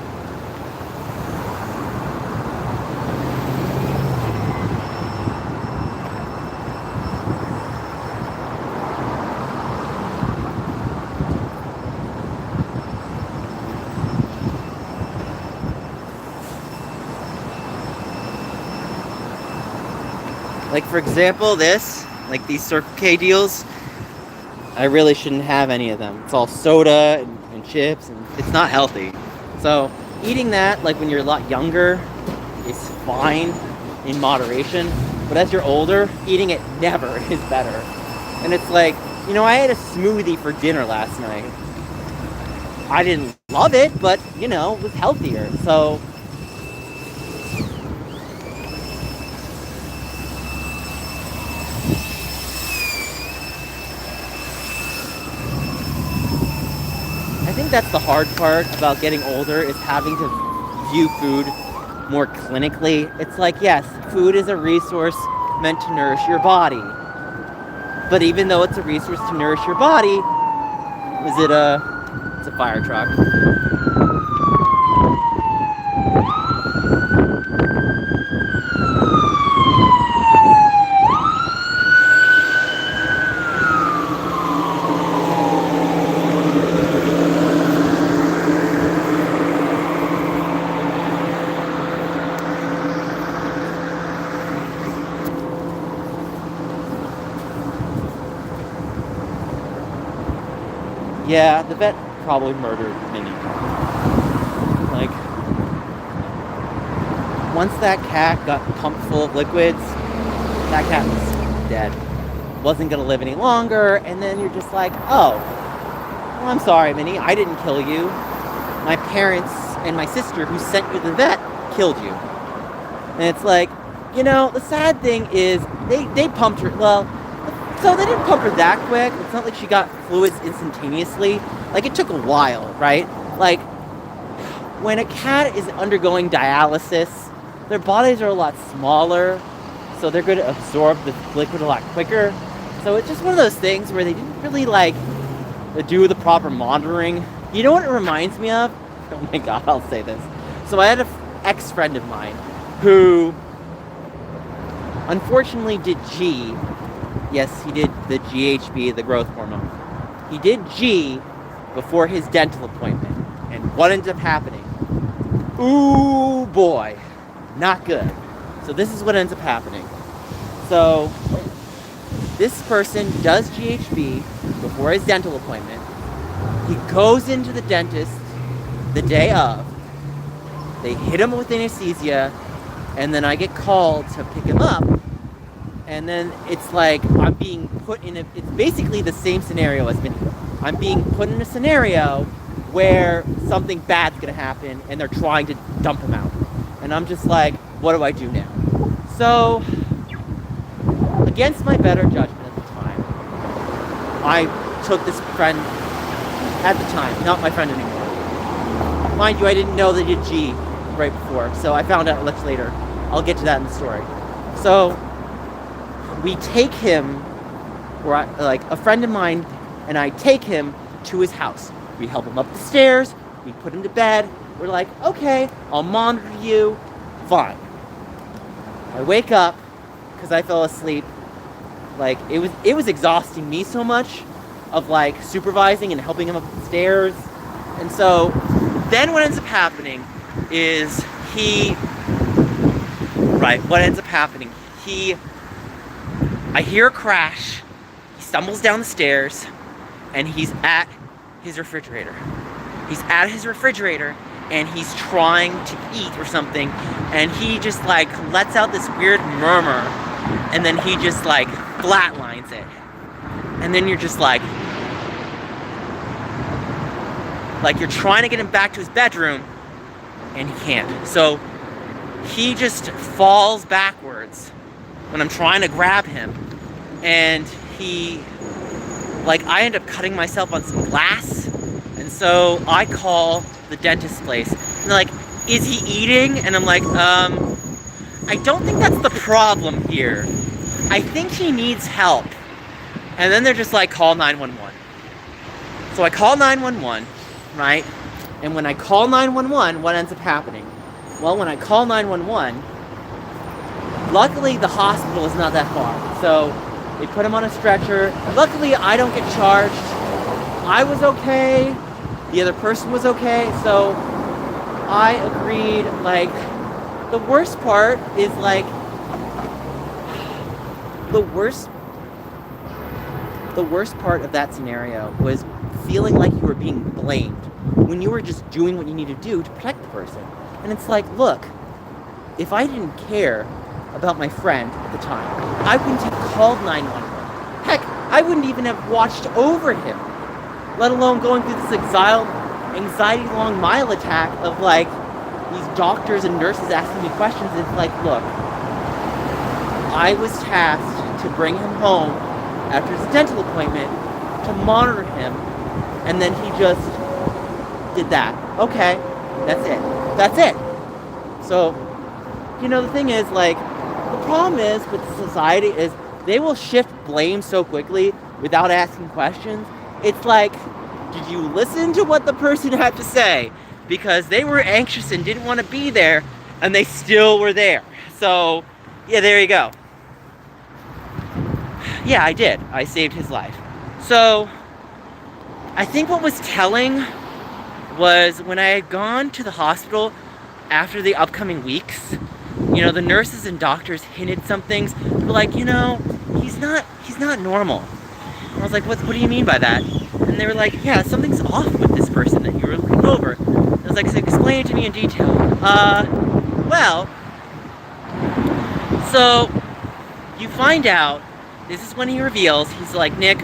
like for example, these Circle K deals, I really shouldn't have any of them. It's all soda and chips, and it's not healthy. So eating that, like when you're a lot younger, is fine in moderation. But as you're older, eating it never is better. And it's like, I had a smoothie for dinner last night. I didn't love it, but, it was healthier. So I think that's the hard part about getting older, is having to view food more clinically. It's like, yes, food is a resource meant to nourish your body. But even though it's a resource to nourish your body, it's a fire truck. Yeah, the vet probably murdered Minnie. Like, once that cat got pumped full of liquids, that cat was dead. Wasn't gonna live any longer, and then you're just like, oh, well, I'm sorry, Minnie, I didn't kill you. My parents and my sister who sent you to the vet killed you. And it's like, the sad thing is they pumped her, so they didn't pump her that quick. It's not like she got fluids instantaneously. Like, it took a while, right? Like, when a cat is undergoing dialysis, their bodies are a lot smaller, so they're going to absorb the liquid a lot quicker. So it's just one of those things where they didn't really, do the proper monitoring. You know what it reminds me of? Oh my god, I'll say this. So I had an ex-friend of mine who, unfortunately, did G. Yes, he did the GHB, the growth hormone. He did G before his dental appointment. And what ended up happening? Ooh, boy. Not good. So this is what ends up happening. So this person does GHB before his dental appointment. He goes into the dentist the day of. They hit him with anesthesia. And then I get called to pick him up. And then it's like I'm being put in it's basically the same scenario as Minnie. I'm being put in a scenario where something bad's gonna happen and they're trying to dump him out. And I'm just like, what do I do now? So, against my better judgment at the time, I took this friend, at the time, not my friend anymore. Mind you, I didn't know they did G right before, so I found out much later. I'll get to that in the story. So, we take him, a friend of mine and I take him to his house. We help him up the stairs, we put him to bed. We're like, okay, I'll monitor you, fine. I wake up, because I fell asleep. Like, it was exhausting me so much of supervising and helping him up the stairs. And so, then what ends up happening is I hear a crash, he stumbles down the stairs, and he's at his refrigerator. He's at his refrigerator, and he's trying to eat or something, and he just lets out this weird murmur, and then he just flatlines it. And then you're just like, Like, you're trying to get him back to his bedroom, and he can't. So he just falls backwards when I'm trying to grab him, and I end up cutting myself on some glass, and so I call the dentist place, and they're like, is he eating? And I'm like, I don't think that's the problem here. I think he needs help. And then they're just like, call 911. So I call 911, right? And when I call 911, what ends up happening? Well, when I call 911, luckily the hospital is not that far. So they put him on a stretcher. Luckily, I don't get charged. I was okay. The other person was okay. So I agreed. Like, the worst part is, like, the worst part of that scenario was feeling like you were being blamed when you were just doing what you need to do to protect the person. And it's like, look, if I didn't care about my friend at the time, I wouldn't have called 911. Heck, I wouldn't even have watched over him, let alone going through this anxiety-long mile attack of, like, these doctors and nurses asking me questions. It's like, look, I was tasked to bring him home after his dental appointment to monitor him, and then he just did that. Okay, that's it. That's it. So, the thing is, like, the problem is with society is they will shift blame so quickly without asking questions. It's like, did you listen to what the person had to say? Because they were anxious and didn't want to be there, and they still were there. So, yeah, there you go. Yeah, I did. I saved his life. So, I think what was telling was when I had gone to the hospital after the upcoming weeks, the nurses and doctors hinted some things. They were like, he's not normal. And I was like, what do you mean by that? And they were like, yeah, something's off with this person that you were looking over. And I was like, so explain it to me in detail. So you find out, this is when he reveals, he's like, Nick,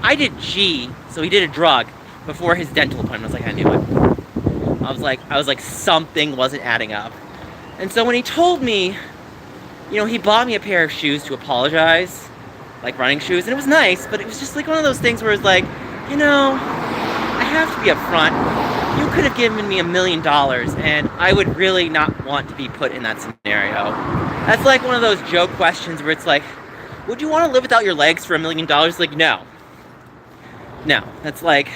I did G, so he did a drug before his dental appointment. I was like, I knew it. I was like, something wasn't adding up. And so when he told me, he bought me a pair of shoes to apologize, like running shoes, and it was nice, but it was just like one of those things where it's like, I have to be upfront. You could have given me $1 million, and I would really not want to be put in that scenario. That's like one of those joke questions where it's like, would you want to live without your legs for $1 million? Like, no. No. That's like,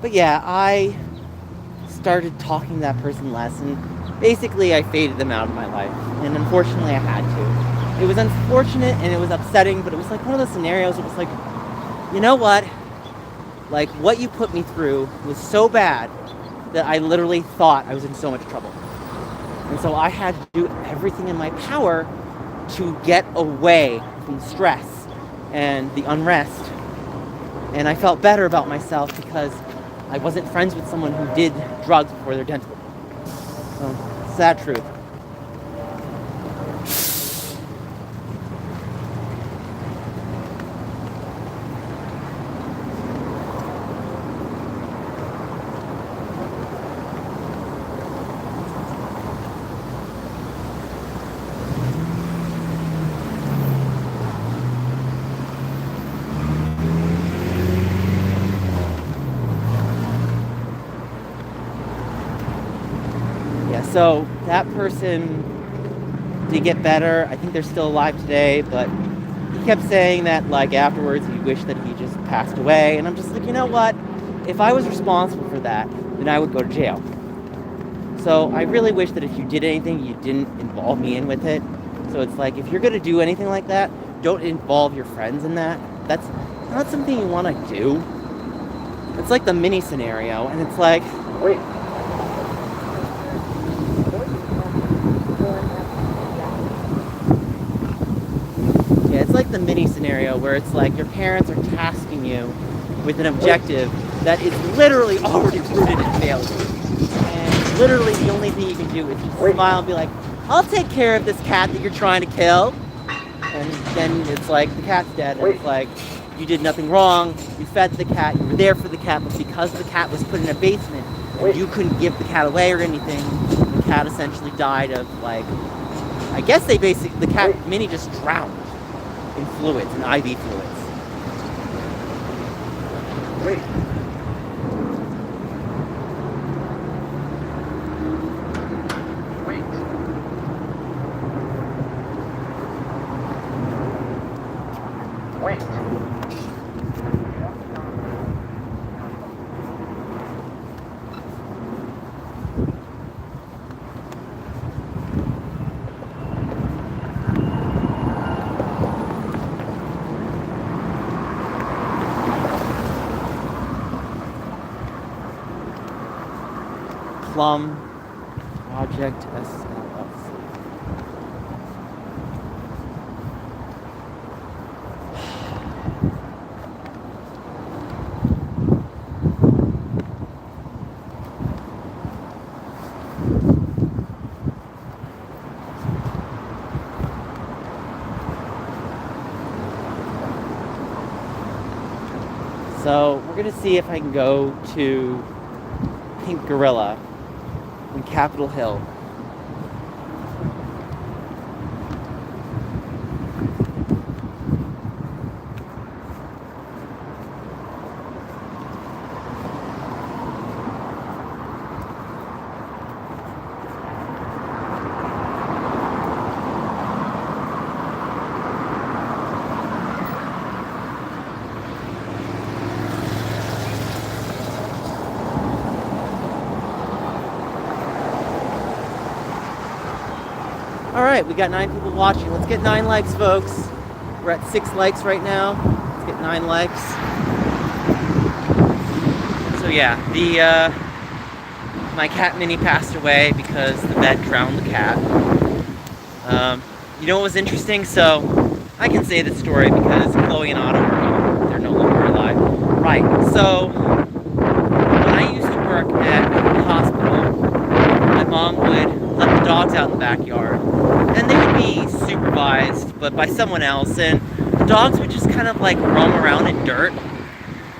but yeah, I started talking to that person less, and basically I faded them out of my life, and unfortunately I had to. It was unfortunate and it was upsetting, but it was like one of those scenarios where it was like, you know what? Like, what you put me through was so bad that I literally thought I was in so much trouble. And so I had to do everything in my power to get away from the stress and the unrest. And I felt better about myself because I wasn't friends with someone who did drugs before their dental appointment. So, sad truth. So that person did get better. I think they're still alive today, but he kept saying that, like, afterwards he wished that he just passed away. And I'm just like, you know what? If I was responsible for that, then I would go to jail. So I really wish that if you did anything, you didn't involve me in with it. So it's like, if you're going to do anything like that, don't involve your friends in that. That's not something you want to do. It's like the mini scenario, and it's like, wait. the mini scenario where it's like your parents are tasking you with an objective that is literally already rooted in failure. And literally the only thing you can do is just smile and be like, I'll take care of this cat that you're trying to kill. And then it's like, the cat's dead, and it's like, you did nothing wrong, you fed the cat, you were there for the cat, but because the cat was put in a basement, and you couldn't give the cat away or anything, the cat essentially died of, like, I guess the cat Minnie just drowned in fluids, in IV fluids. Wait. Plum Project SLLC. So we're gonna see if I can go to Pink Gorilla in Capitol Hill. Alright, we got 9 people watching. Let's get 9 likes, folks. We're at 6 likes right now. Let's get 9 likes. So yeah, my cat Minnie passed away because the vet drowned the cat. You know what was interesting? So, I can say this story because Chloe and Otto are gone. They're no longer alive. Right, so, when I used to work at the hospital, my mom would let the dogs out in the backyard, and they would be supervised, but by someone else, and the dogs would just kind of like roam around in dirt,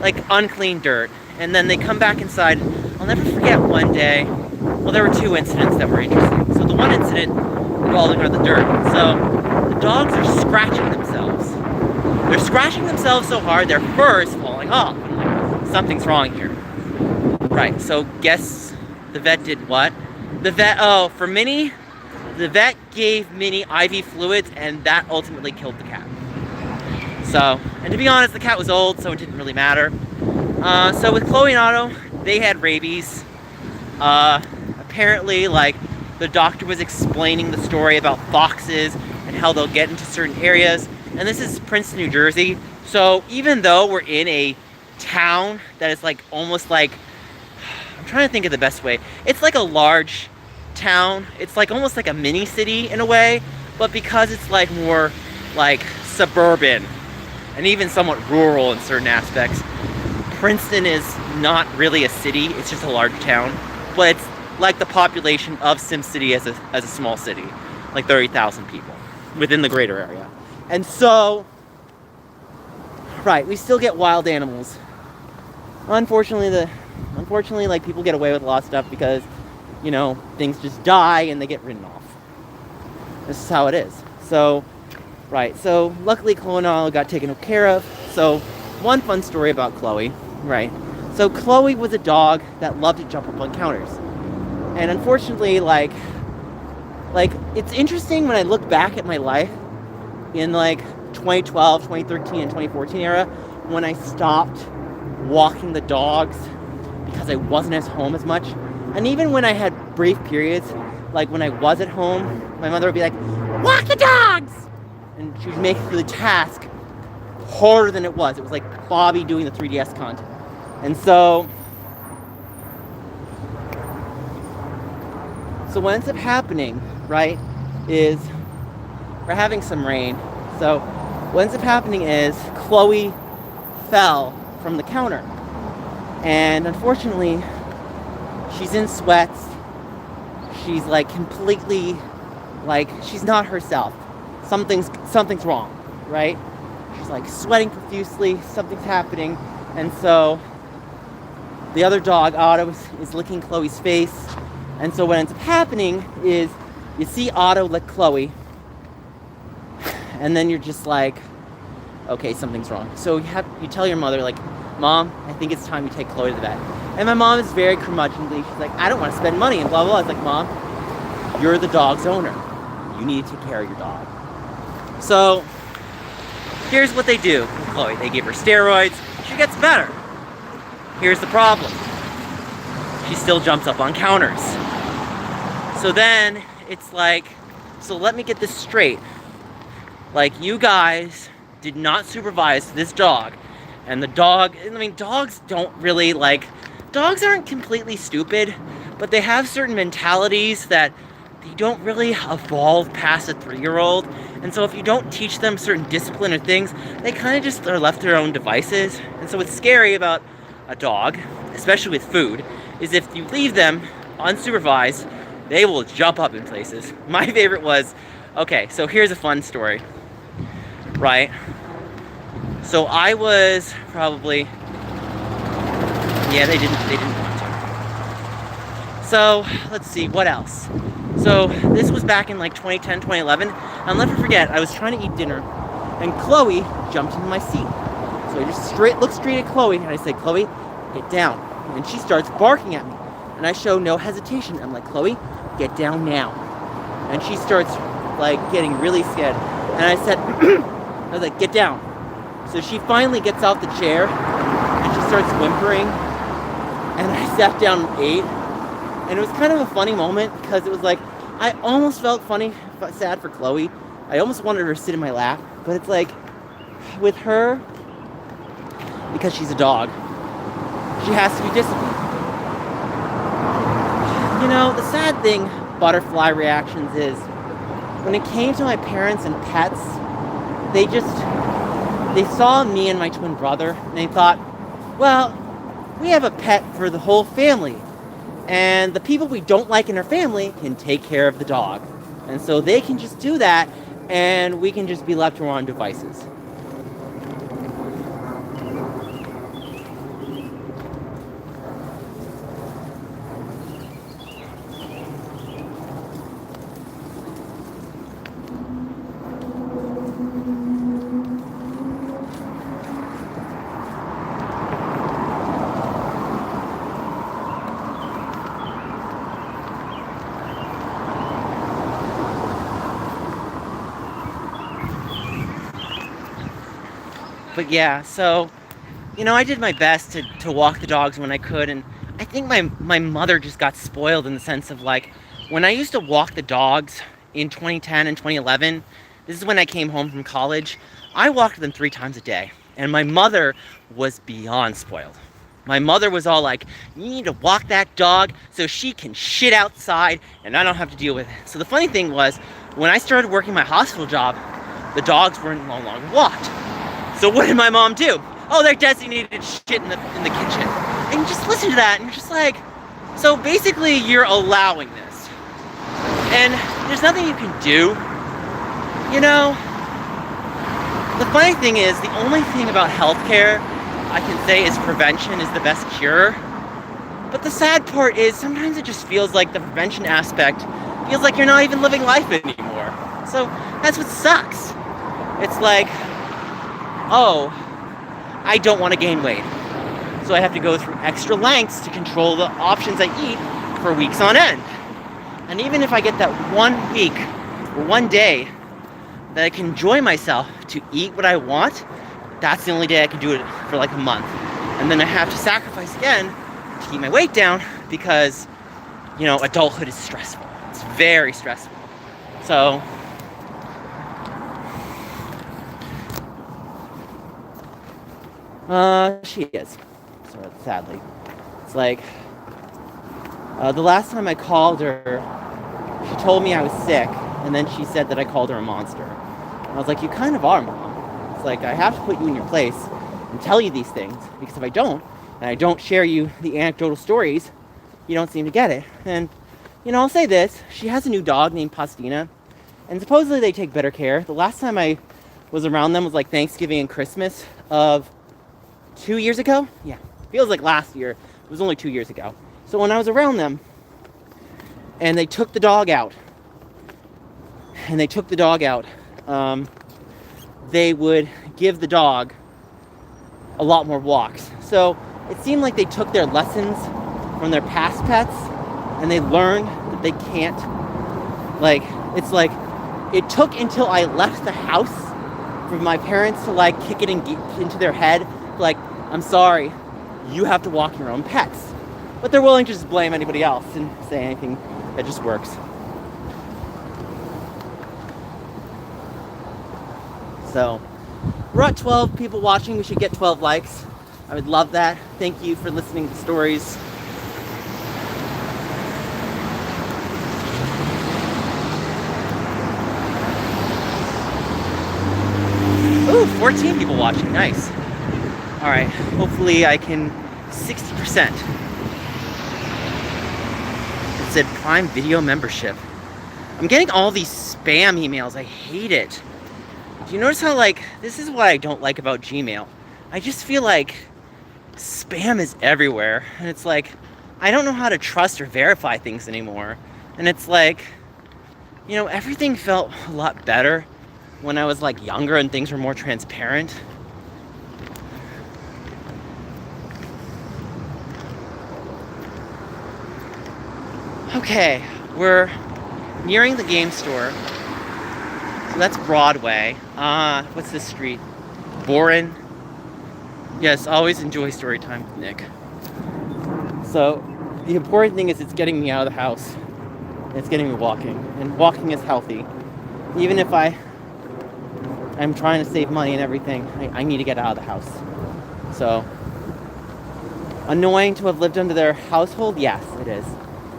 like unclean dirt, and then they come back inside. I'll never forget one day, well, there were 2 incidents that were interesting. So the one incident involving the dirt. So the dogs are scratching themselves. They're scratching themselves so hard their fur is falling off. I'm like, something's wrong here. Right, so guess the vet did what? The vet, for Minnie, the vet gave Minnie IV fluids, and that ultimately killed the cat. So, and to be honest, the cat was old, so it didn't really matter. So with Chloe and Otto, they had rabies. Apparently, like, the doctor was explaining the story about foxes and how they'll get into certain areas. And this is Princeton, New Jersey. So even though we're in a town that is like almost like, I'm trying to think of the best way. It's like a large town. It's like almost like a mini city in a way, but because it's like more like suburban and even somewhat rural in certain aspects, Princeton is not really a city. It's just a large town, but it's like the population of Sim City as a small city, like 30,000 people within the greater area. And so, right, we still get wild animals. Unfortunately, like, people get away with a lot of stuff because, you know, things just die and they get ridden off. This is how it is. So, right, so luckily Chloe and Otto got taken care of. So, one fun story about Chloe, right? So Chloe was a dog that loved to jump up on counters. And unfortunately, like it's interesting when I look back at my life in like 2012, 2013, and 2014 era, when I stopped walking the dogs because I wasn't at home as much. And even when I had brief periods, like when I was at home, my mother would be like, walk the dogs! And she would make the task harder than it was. It was like Bobby doing the 3DS content. And so what ends up happening, right, is we're having some rain. So what ends up happening is Chloe fell from the counter. And unfortunately, she's in sweats. She's like completely, like, she's not herself. Something's wrong, right? She's like sweating profusely, something's happening. And so the other dog, Otto, is licking Chloe's face. And so what ends up happening is you see Otto lick Chloe, and then you're just like, okay, something's wrong. So you tell your mother, like, Mom, I think it's time you take Chloe to the vet. And my mom is very curmudgeonly. She's like, I don't want to spend money and blah, blah, blah. It's like, Mom, you're the dog's owner. You need to take care of your dog. So here's what they do with Chloe. They give her steroids. She gets better. Here's the problem. She still jumps up on counters. So then it's like, so let me get this straight. Like, you guys did not supervise this dog. And the dog, I mean, dogs don't really, like, dogs aren't completely stupid, but they have certain mentalities that they don't really evolve past a 3-year-old. And so if you don't teach them certain discipline or things, they kind of just are left to their own devices. And so what's scary about a dog, especially with food, is if you leave them unsupervised, they will jump up in places. My favorite was, okay, so here's a fun story, right? So I was probably, yeah, they didn't want to. So let's see, what else? So this was back in like 2010, 2011. I'll never forget, I was trying to eat dinner and Chloe jumped into my seat. So I just looked straight at Chloe and I said, Chloe, get down. And she starts barking at me. And I show no hesitation. I'm like, Chloe, get down now. And she starts like getting really scared. And I said, I was like, get down. So she finally gets out the chair and she starts whimpering. And I sat down and ate. And it was kind of a funny moment because it was like, I almost felt sad for Chloe. I almost wanted her to sit in my lap. But it's like, with her, because she's a dog, she has to be disciplined. You know, the sad thing, butterfly reactions, is when it came to my parents and pets, they saw me and my twin brother, and they thought, well, we have a pet for the whole family, and the people we don't like in our family can take care of the dog. And so they can just do that, and we can just be left to our own devices. But yeah, so, you know, I did my best to walk the dogs when I could, and I think my mother just got spoiled in the sense of, like, when I used to walk the dogs in 2010 and 2011, this is when I came home from college, I walked them 3 times a day, and my mother was beyond spoiled. My mother was all like, you need to walk that dog so she can shit outside and I don't have to deal with it. So the funny thing was, when I started working my hospital job, the dogs were no longer walked. So what did my mom do? Oh, they're designated shit in the kitchen. And you just listen to that and you're just like, so basically you're allowing this. And there's nothing you can do. You know, the funny thing is, the only thing about healthcare I can say is prevention is the best cure. But the sad part is sometimes it just feels like the prevention aspect feels like you're not even living life anymore. So that's what sucks. It's like, oh, I don't want to gain weight. So I have to go through extra lengths to control the options I eat for weeks on end. And even if I get that 1 week or 1 day that I can enjoy myself to eat what I want, that's the only day I can do it for like a month. And then I have to sacrifice again to keep my weight down because, you know, adulthood is stressful. It's very stressful. So, she is, sort of, sadly. It's like, the last time I called her, she told me I was sick, and then she said that I called her a monster. And I was like, you kind of are, Mom. It's like, I have to put you in your place and tell you these things, because if I don't, and I don't share you the anecdotal stories, you don't seem to get it. And, I'll say this, she has a new dog named Pastina, and supposedly they take better care. The last time I was around them was like Thanksgiving and Christmas of 2 years ago. Yeah, feels like last year. It was only 2 years ago. So when I was around them, and they took the dog out, they would give the dog a lot more walks. So it seemed like they took their lessons from their past pets, and they learned that they can't, it's like, it took until I left the house for my parents to kick it into their head, I'm sorry, you have to walk your own pets. But they're willing to just blame anybody else and say anything that just works. So, we're at 12 people watching. We should get 12 likes. I would love that. Thank you for listening to stories. Ooh, 14 people watching. Nice. All right. Hopefully I can 60%. It said Prime Video membership. I'm getting all these spam emails. I hate it. Do you notice how, this is what I don't like about Gmail. I just feel like spam is everywhere. And it's I don't know how to trust or verify things anymore. And it's everything felt a lot better when I was younger and things were more transparent. Okay, we're nearing the game store. So that's Broadway. What's this street? Boren. Yes, always enjoy story time with Nick. So the important thing is it's getting me out of the house. It's getting me walking. And walking is healthy. Even if I'm trying to save money and everything, I need to get out of the house. So, annoying to have lived under their household? Yes, it is.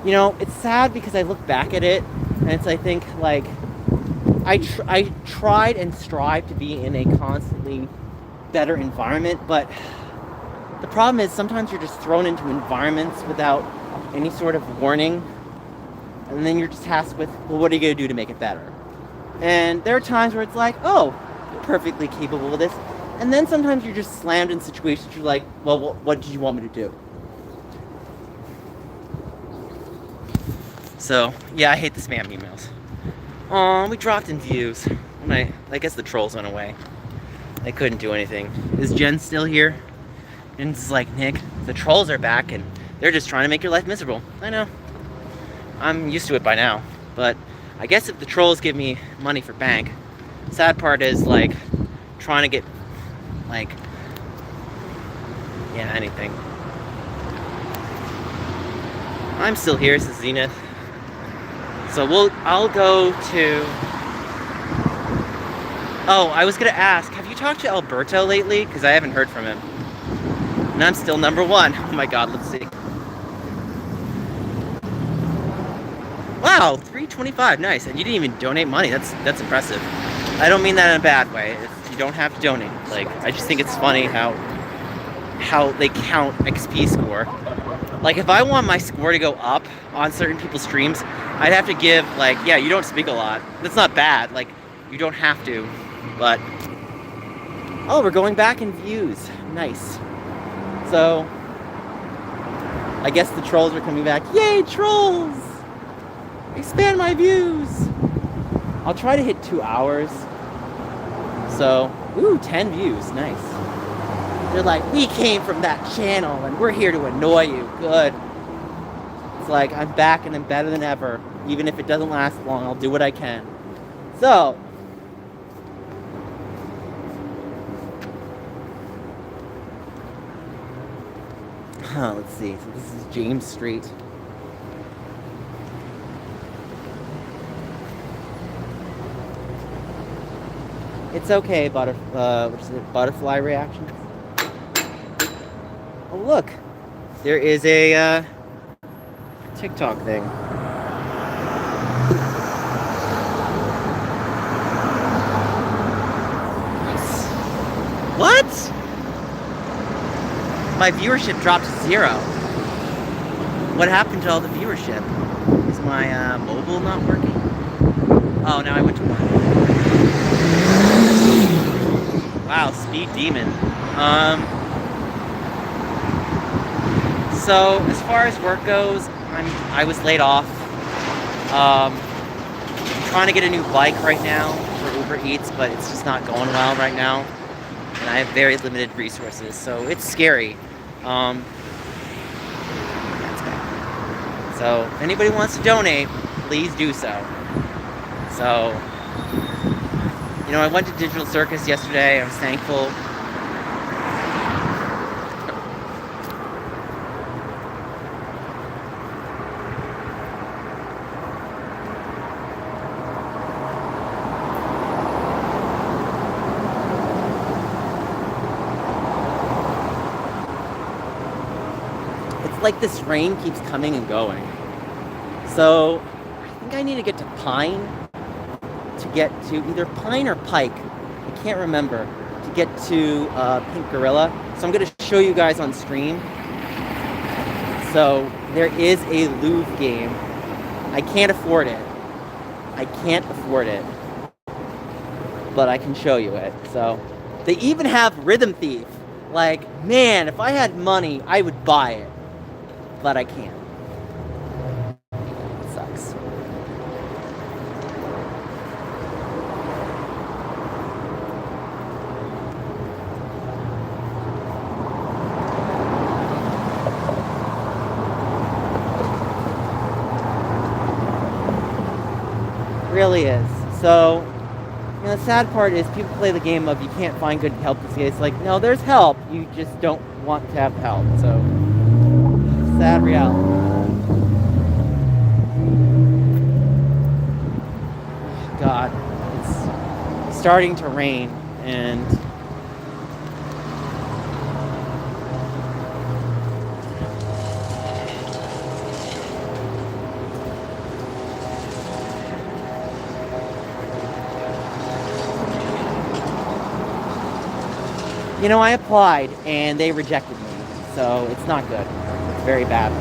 It's sad because I look back at it, and I think, I tried and strived to be in a constantly better environment, but the problem is sometimes you're just thrown into environments without any sort of warning, and then you're just tasked with, well, what are you going to do to make it better? And there are times where it's oh, you're perfectly capable of this. And then sometimes you're just slammed in situations you're well, what did you want me to do? So, yeah, I hate the spam emails. Aw, we dropped in views. I guess the trolls went away. They couldn't do anything. Is Jen still here? Jen's Nick, the trolls are back and they're just trying to make your life miserable. I know. I'm used to it by now. But I guess if the trolls give me money for bank, sad part is trying to get anything. I'm still here, says Zenith. So I'll go to... Oh, I was gonna ask, have you talked to Alberto lately? Because I haven't heard from him. And I'm still number 1. Oh my god, let's see. Wow, $3.25, nice. And you didn't even donate money. That's impressive. I don't mean that in a bad way. You don't have to donate. I just think it's funny how they count XP score. If I want my score to go up on certain people's streams, I'd have to give yeah, you don't speak a lot. That's not bad. You don't have to. But oh, we're going back in views. Nice. So I guess the trolls are coming back. Yay, trolls! Expand my views. I'll try to hit 2 hours. So, ooh, 10 views. Nice. They're we came from that channel and we're here to annoy you. Good. It's I'm back and I'm better than ever. Even if it doesn't last long, I'll do what I can. So, let's see. So this is James Street. It's okay, butterfly reactions. Oh, look. There is a TikTok thing. Nice. my viewership dropped to 0. What happened to all the viewership? Is my mobile not working? Oh, now I went to work. Wow, speed demon. So as far as work goes, I was laid off. I'm trying to get a new bike right now for Uber Eats, but it's just not going well right now, and I have very limited resources, so it's scary. So if anybody wants to donate, please do so. So, you know, I went to Digital Circus yesterday. I was thankful. It's like this rain keeps coming and going. So I think I need to get to Pine to get to either Pine or Pike. I can't remember. To get to Pink Gorilla. So I'm going to show you guys on stream. So there is a Louvre game. I can't afford it. But I can show you it. So they even have Rhythm Thief. Like, man, if I had money, I would buy it. But I can't. It sucks. Really is. So, you know, the sad part is people play the game of you can't find good help this game. It's like, no, there's help. You just don't want to have help. So, sad reality. God, it's starting to rain, and you know, I applied and they rejected me, so it's not good. It's very bad.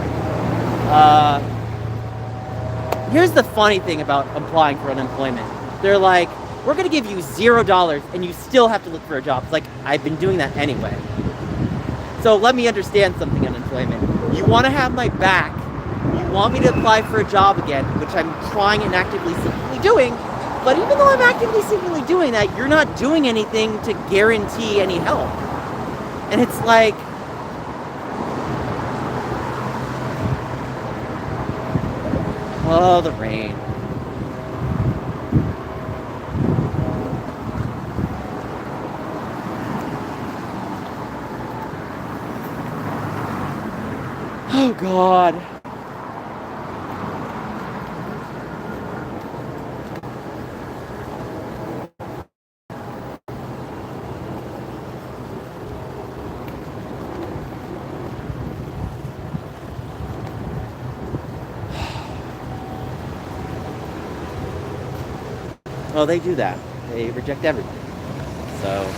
Here's the funny thing about applying for unemployment. They're like, we're gonna give you $0 and you still have to look for a job. It's like, I've been doing that anyway. So let me understand something, unemployment. You wanna have my back, you want me to apply for a job again, which I'm trying and actively secretly doing, but even though I'm actively secretly doing that, you're not doing anything to guarantee any help. And it's like, oh, the rain. Oh, God. Well, they do that. They reject everybody. So,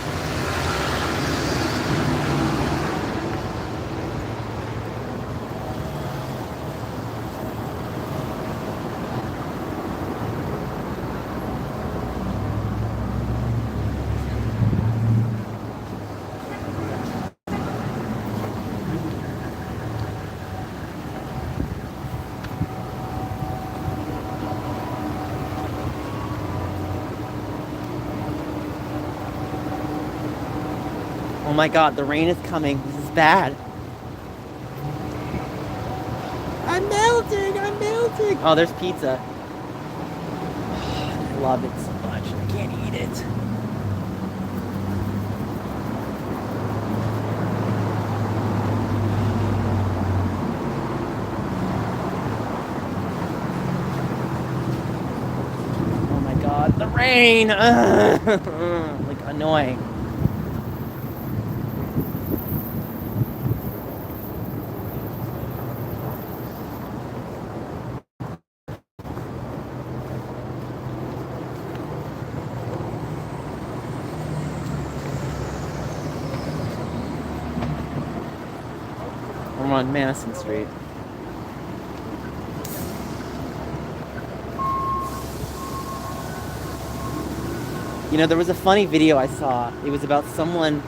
oh my God, the rain is coming. This is bad. I'm melting. Oh, there's pizza. I love it so much. I can't eat it. Oh my God, the rain. Like, annoying. on Madison Street. You know, there was a funny video I saw. It was about someone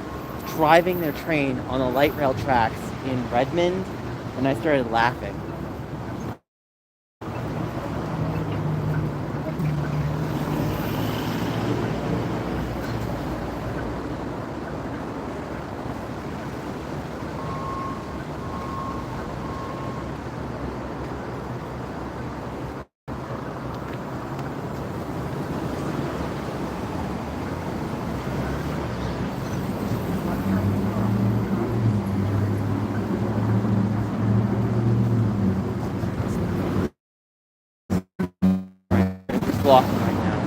driving their train on the light rail tracks in Redmond, and I started laughing. Blocking right now.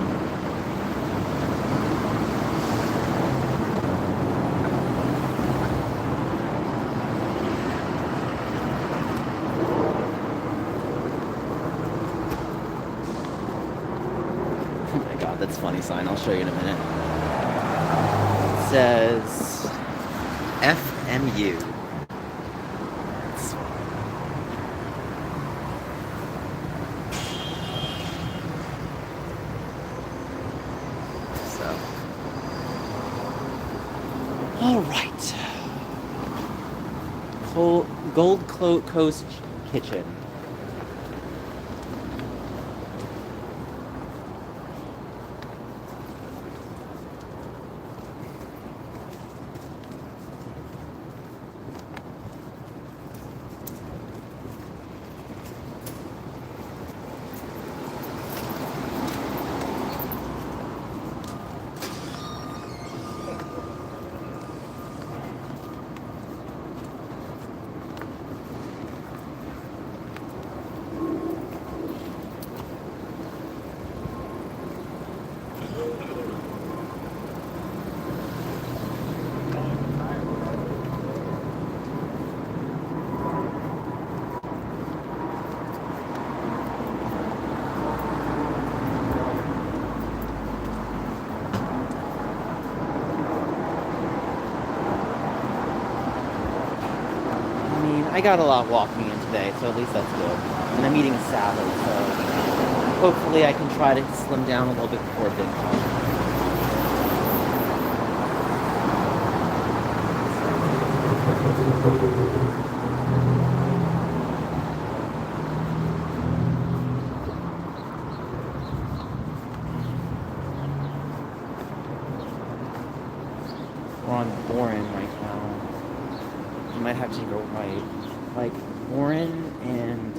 Oh my god, that's a funny sign. I'll show you in a minute. It says FMU. All right. Gold Coast Kitchen. I got a lot walking in today, so at least that's good. And I'm eating a salad, so hopefully I can try to slim down a little bit before big time. We're on Boren right now. You might have to go right. Like Boren and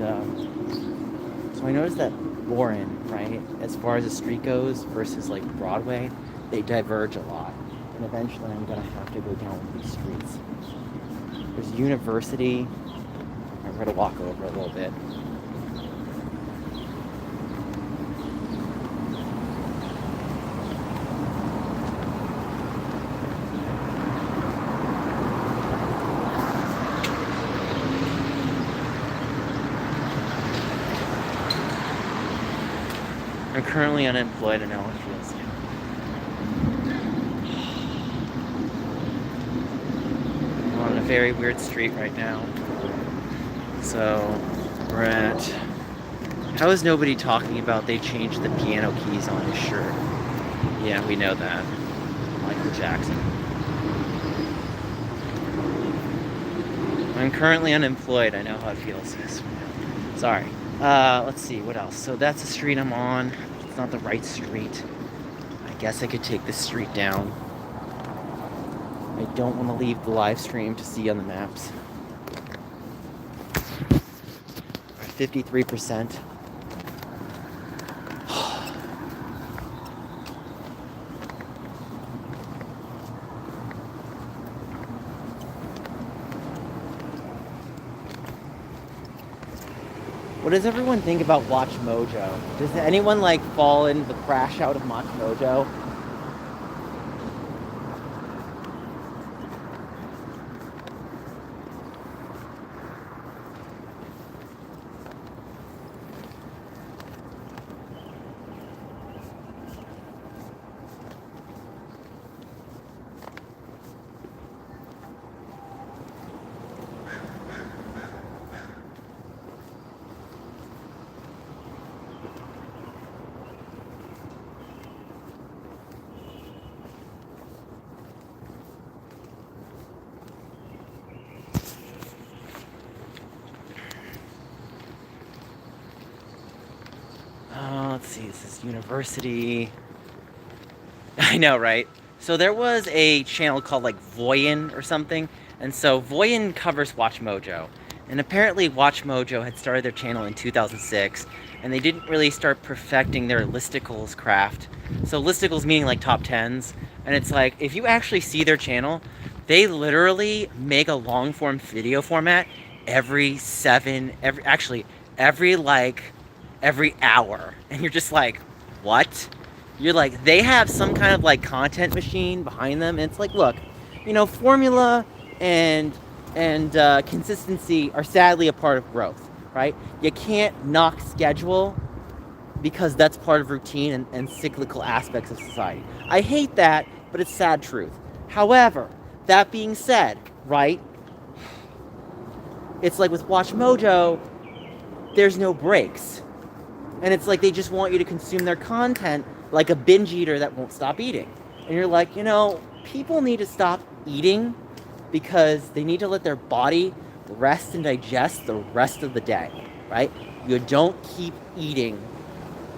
so I noticed that Boren, right, as far as the street goes versus like Broadway, they diverge a lot. And eventually I'm gonna have to go down these streets. There's University. I'm gonna walk over a little bit. I'm currently unemployed. I know how it feels. I'm on a very weird street right now. So we're at. How is nobody talking about they changed the piano keys on his shirt? Yeah, we know that. Michael Jackson. I'm currently unemployed. I know how it feels. Sorry. Let's see, what else? So that's the street I'm on. It's not the right street. I guess I could take this street down. I don't want to leave the live stream to see on the maps. 53%. What does everyone think about Watch Mojo? Does anyone like fall into the crash out of Watch Mojo? Let's see, this is university. I know, right? So there was a channel called like Voyin or something, and so Voyin covers Watch Mojo. And apparently Watch Mojo had started their channel in 2006, and they didn't really start perfecting their listicles craft. So listicles meaning like top tens, and it's like, if you actually see their channel, they literally make a long form video format every hour. And you're just like, what? You're like, they have some kind of like content machine behind them, and it's like, look, formula and consistency are sadly a part of growth, right? You can't knock schedule because that's part of routine and cyclical aspects of society. I hate that, but it's sad truth. However, that being said, right, it's like with Watch Mojo, there's no breaks. And it's like they just want you to consume their content like a binge eater that won't stop eating. And you're like, people need to stop eating because they need to let their body rest and digest the rest of the day, right? You don't keep eating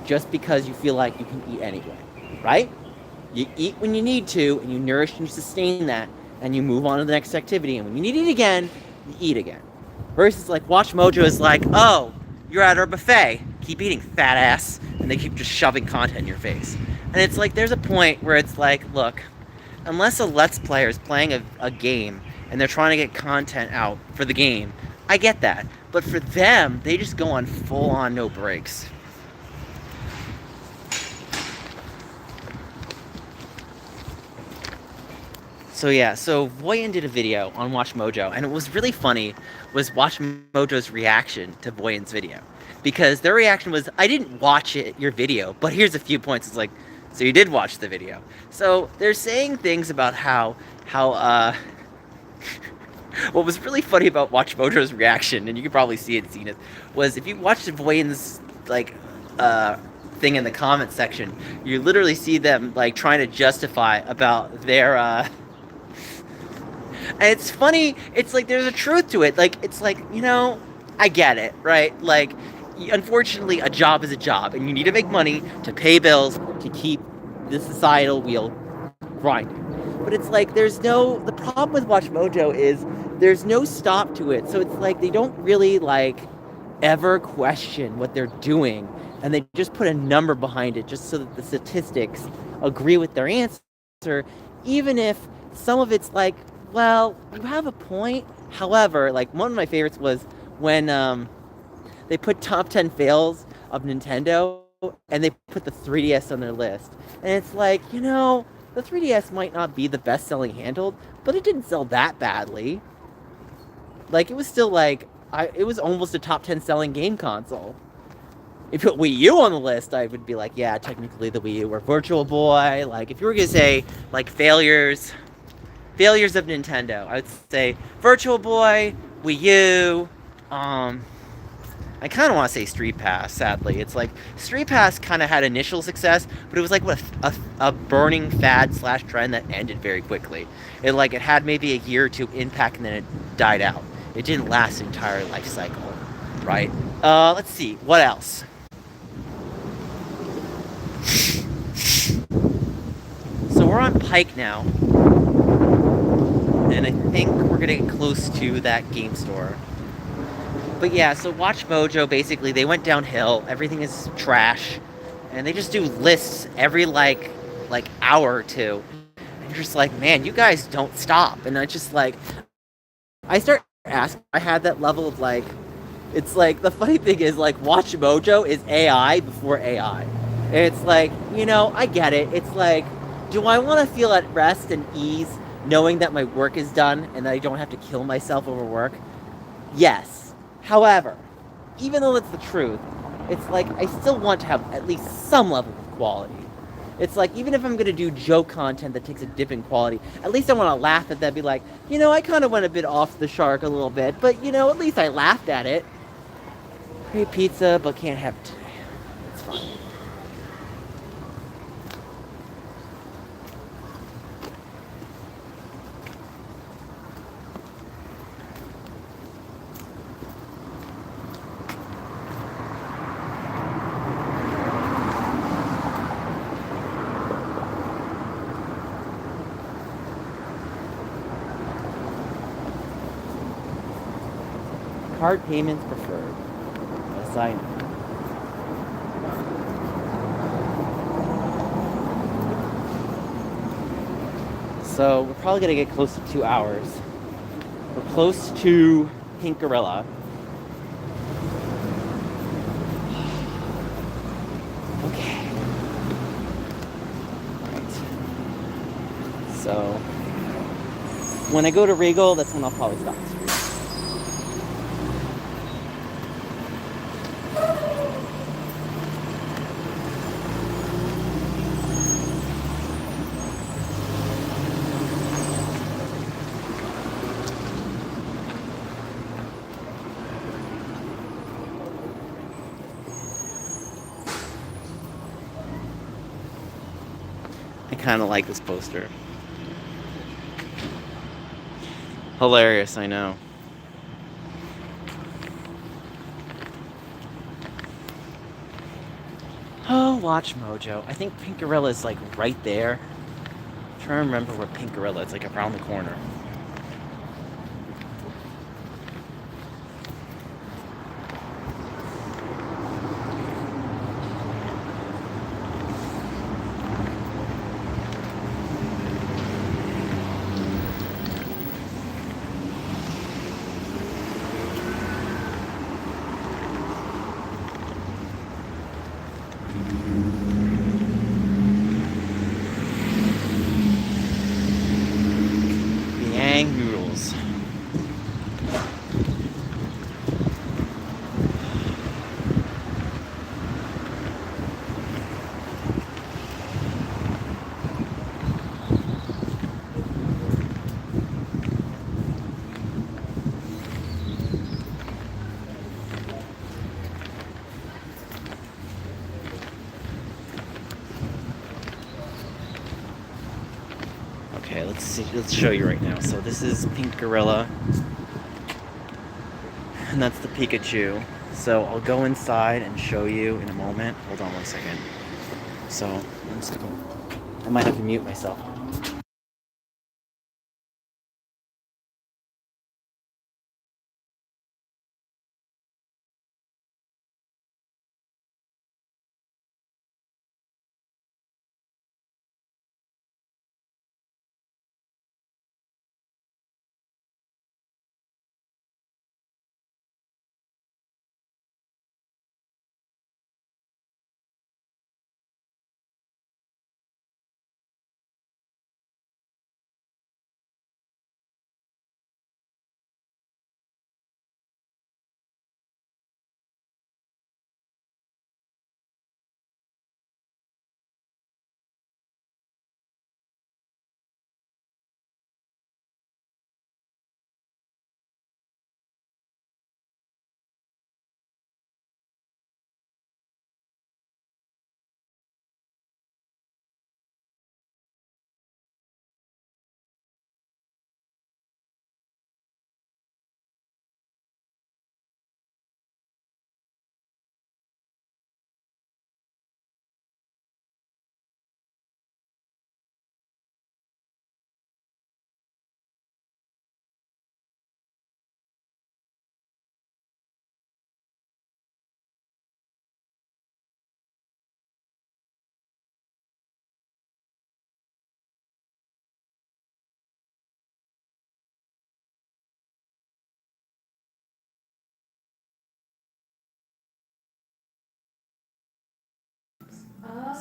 just because you feel like you can eat anyway, right? You eat when you need to, and you nourish and you sustain that, and you move on to the next activity. And when you need to eat again, you eat again. Versus like Watch Mojo is like, oh, you're at our buffet, keep eating, fat ass, and they keep just shoving content in your face. And it's like, there's a point where it's like, look, unless a Let's Player is playing a game and they're trying to get content out for the game, I get that. But for them, they just go on full on no breaks. So yeah, so Voyin did a video on Watch Mojo, and it was really funny was Watch Mojo's reaction to Voyin's video. Because their reaction was, I didn't watch your video, but here's a few points. It's like, so you did watch the video. So they're saying things about how what was really funny about Watch Mojo's reaction, and you can probably see it, Zenith, was if you watched Voyin's thing in the comment section, you literally see them like trying to justify about their and it's funny, it's like there's a truth to it. Like, it's like, I get it, right? Like, unfortunately, a job is a job, and you need to make money to pay bills to keep the societal wheel grinding. But it's like, the problem with Watch Mojo is there's no stop to it. So it's like they don't really like ever question what they're doing, and they just put a number behind it just so that the statistics agree with their answer, even if some of it's like, well, you have a point. However, like one of my favorites was when they put top 10 fails of Nintendo and they put the 3DS on their list. And it's like, the 3DS might not be the best selling handheld, but it didn't sell that badly. Like, it was still like, it was almost a top 10 selling game console. If you put Wii U on the list, I would be like, yeah, technically the Wii U or Virtual Boy. Like, if you were going to say, like, failures of Nintendo, I would say Virtual Boy, Wii U, I kind of want to say Street Pass, sadly. It's like, Street Pass kind of had initial success, but it was like a burning fad / trend that ended very quickly. It had maybe a year or two impact, and then it died out. It didn't last the entire life cycle, right? Let's see, what else? So we're on Pike now, and I think we're gonna get close to that game store. But yeah, so Watch Mojo, basically, they went downhill. Everything is trash, and they just do lists every like hour or two. And you're just like, man, you guys don't stop. And I just like, I start asking. I had that level of like, it's like, the funny thing is like, Watch Mojo is AI before AI. And it's like, I get it. It's like, do I want to feel at rest and ease knowing that my work is done and that I don't have to kill myself over work? Yes. However, even though that's the truth, it's like I still want to have at least some level of quality. It's like, even if I'm going to do joke content that takes a dip in quality, at least I want to laugh at that, be like, I kind of went a bit off the shark a little bit, but, at least I laughed at it. Great pizza, but can't have it today. It's fine. Card payments preferred. Yes, I know. So we're probably gonna get close to 2 hours. We're close to Pink Gorilla. Okay. Alright. So when I go to Regal, that's when I'll probably stop the street. I kind of like this poster. Hilarious, I know. Oh, Watch Mojo. I think Pink Gorilla is like right there. I'm trying to remember where Pink Gorilla is, like around the corner. Yang noodles. Okay, let's see. Let's show you right now. So this is Pink Gorilla, and that's the Pikachu. So I'll go inside and show you in a moment. Hold on 1 second. So 1 second. I might have to mute myself.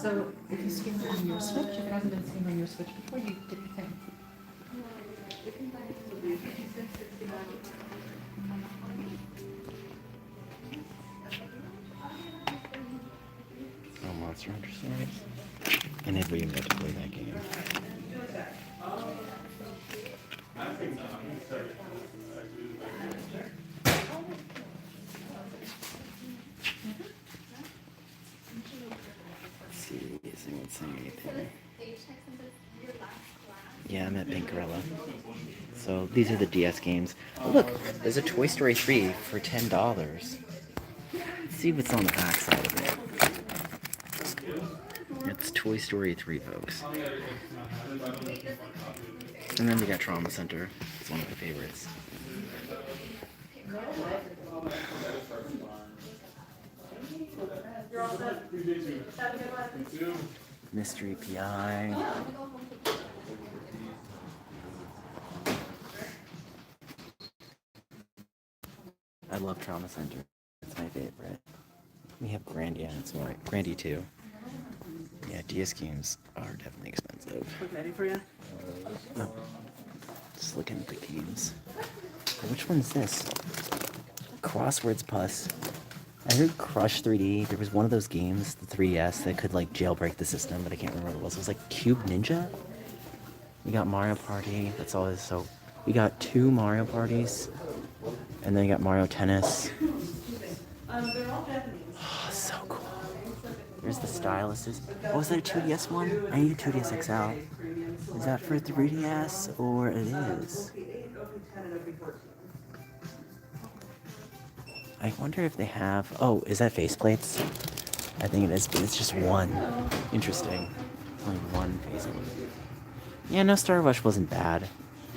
So if you scan it on your Switch, if it hasn't been scanned on your Switch before, you did the thing. Oh, Monster Hunter Stories. I never even got to play that game. Let's see, is anyone saying anything? Yeah, I'm at Pink Gorilla. So these are the DS games. Oh, look, there's a Toy Story 3 for $10. Let's see what's on the back side of it. It's Toy Story 3, folks. And then we got Trauma Center. It's one of my favorites. Mystery PI. I love Trauma Center. It's my favorite. We have Grandia and it's more Grandia too. Yeah, DS games are definitely expensive. Ready for you? Oh. Just looking at the games. Oh, which one is this? Crosswords Plus. I heard Crush 3D. There was one of those games, the 3DS, that could like jailbreak the system, but I can't remember what it was. It was like Cube Ninja. We got Mario Party. That's all. So we got 2 Mario Parties, and then we got Mario Tennis. They're all Japanese. Oh, so cool. There's the styluses. Oh, is that a 2DS one? I need a 2DS XL. Is that for 3DS or it is? I wonder if they have. Oh, is that faceplates? I think it is, but it's just one. Interesting. Only one faceplate. Yeah, no, Star Rush wasn't bad.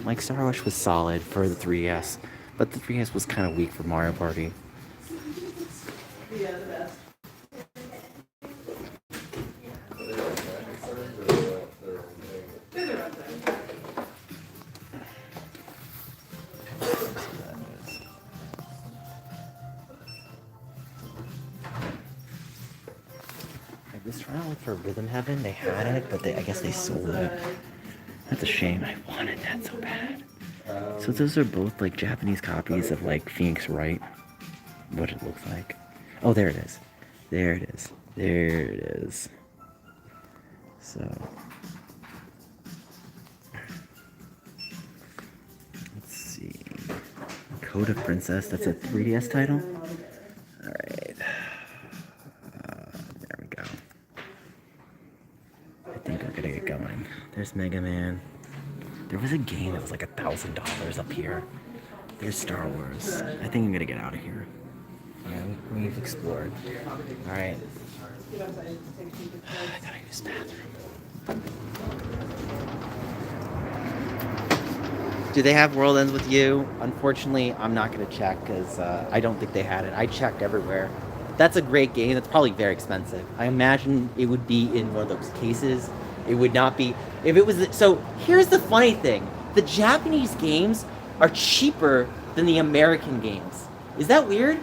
Like, Star Rush was solid for the 3DS, but the 3DS was kind of weak for Mario Party. Yeah, the best. I was trying to look for Rhythm Heaven. They had it, but I guess they sold it. That's a shame. I wanted that so bad. So those are both like Japanese copies of like Phoenix Wright. What it looks like. Oh, there it is. There it is. There it is. So let's see. Code of Princess. That's a 3DS title. All right. There we go. I think we're gonna get going. There's Mega Man. There was a game that was like $1,000 up here. There's Star Wars. I think I'm gonna get out of here. Yeah, we've explored. All right. I gotta use the bathroom. Do they have World Ends With You? Unfortunately, I'm not gonna check because I don't think they had it. I checked everywhere. That's a great game. That's probably very expensive. I imagine it would be in one of those cases. It would not be if it was. So here's the funny thing: the Japanese games are cheaper than the American games. Is that weird?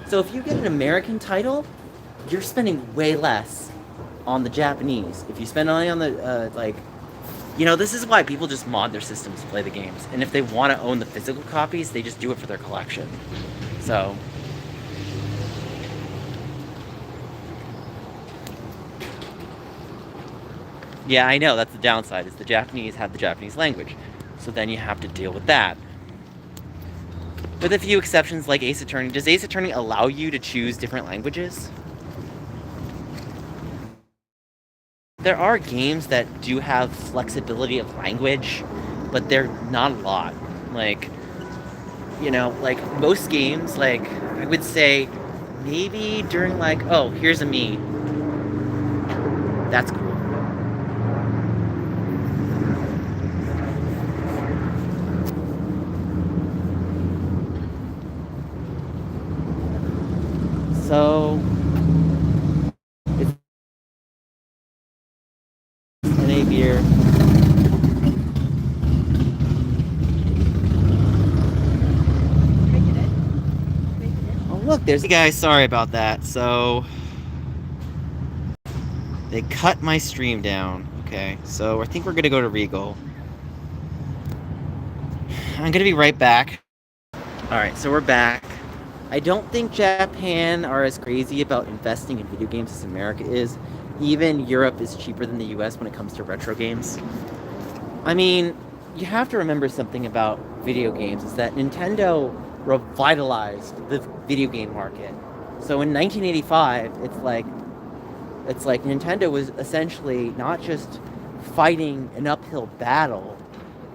So if you get an American title, you're spending way less on the Japanese. If you spend only on the this is why people just mod their systems to play the games. And if they want to own the physical copies, they just do it for their collection. So. Yeah, I know, that's the downside, is the Japanese have the Japanese language. So then you have to deal with that. With a few exceptions like Ace Attorney. Does Ace Attorney allow you to choose different languages? There are games that do have flexibility of language, but they're not a lot. Like most games, I would say maybe during oh, here's a me. That's cool. So it's an A beer. Oh look, there's the guys. Sorry about that. So they cut my stream down. Okay, so I think we're gonna go to Regal. I'm gonna be right back. All right, so we're back. I don't think Japan are as crazy about investing in video games as America is. Even Europe is cheaper than the US when it comes to retro games. I mean, you have to remember something about video games is that Nintendo revitalized the video game market. So in 1985, it's like Nintendo was essentially not just fighting an uphill battle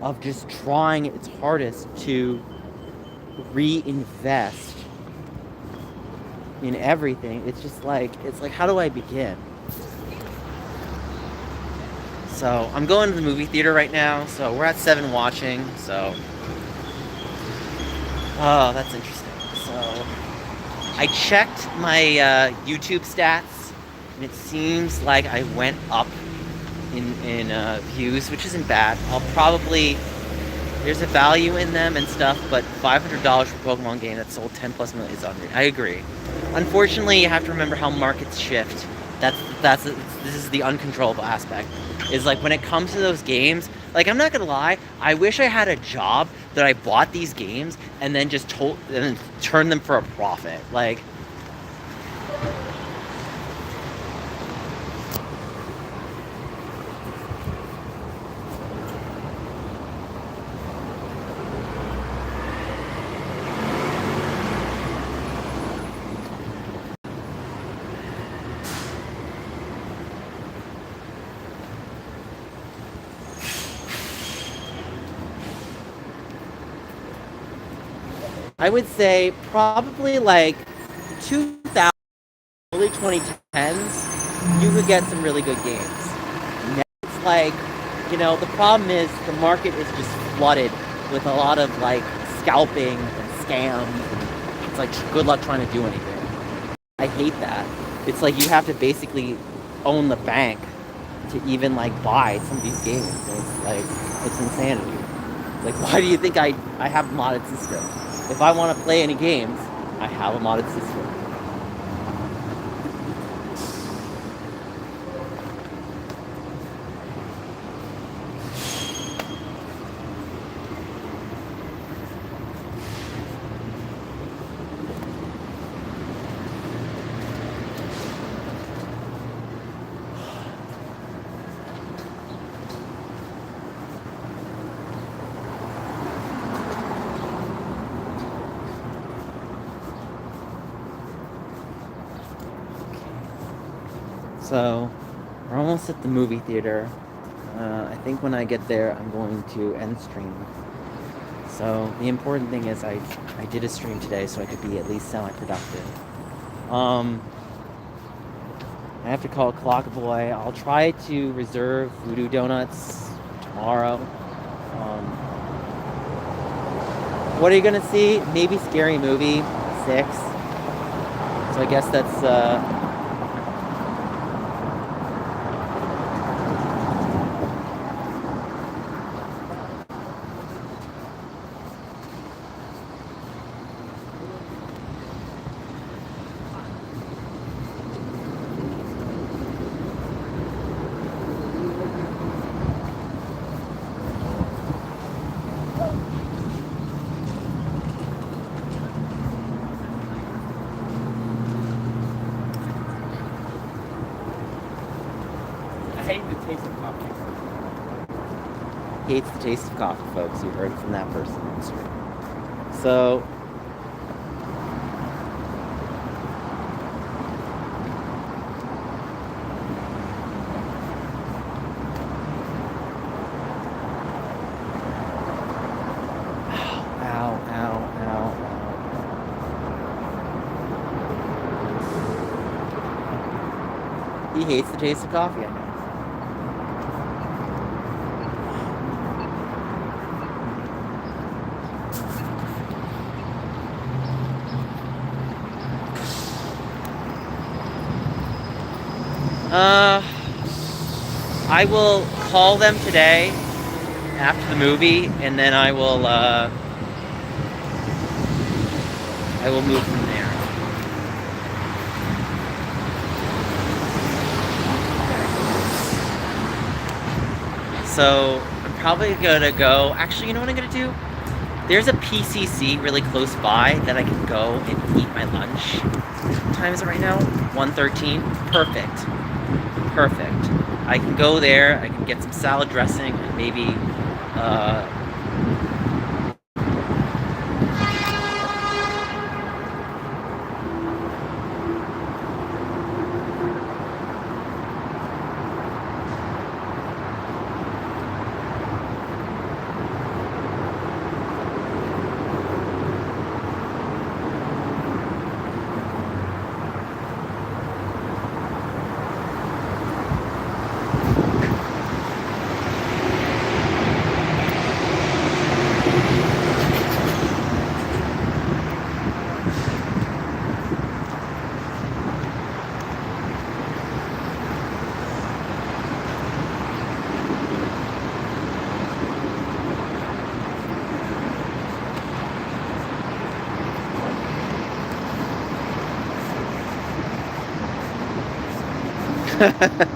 of just trying its hardest to reinvest in everything. It's like how do I begin? So I'm going to the movie theater right now. So we're at 7 watching. So oh, that's interesting. So I checked my YouTube stats, and it seems like I went up in views, which isn't bad. I'll probably there's a value in them and stuff, but $500 for a Pokemon game that sold 10 plus million is unreal. I agree. Unfortunately, you have to remember how markets shift. This is the uncontrollable aspect. Is like when it comes to those games, like I'm not gonna lie, I wish I had a job that I bought these games and then just turned them for a profit. Like I would say probably like 2000, early 2010s, you could get some really good games. Now it's like, the problem is the market is just flooded with a lot of like scalping and scams. And it's like good luck trying to do anything. I hate that. It's like you have to basically own the bank to even like buy some of these games. And it's like, it's insanity. Like, why do you think I have a modded system? If I want to play any games, I have a modded system. So, we're almost at the movie theater. I think when I get there, I'm going to end stream. So, the important thing is I did a stream today, so I could be at least semi-productive. I have to call Clock Boy. I'll try to reserve Voodoo Donuts tomorrow. What are you gonna see? Maybe Scary Movie 6. So I guess that's hates the taste of coffee, folks. You heard it from that person on the stream. So, ow, ow, ow, ow. He hates the taste of coffee, I know. I will call them today after the movie, and then I will move from there. So I'm probably gonna go. Actually, you know what I'm gonna do? There's a PCC really close by that I can go and eat my lunch. What time is it right now? 1:13. Perfect. I can go there, I can get some salad dressing, and maybe Right.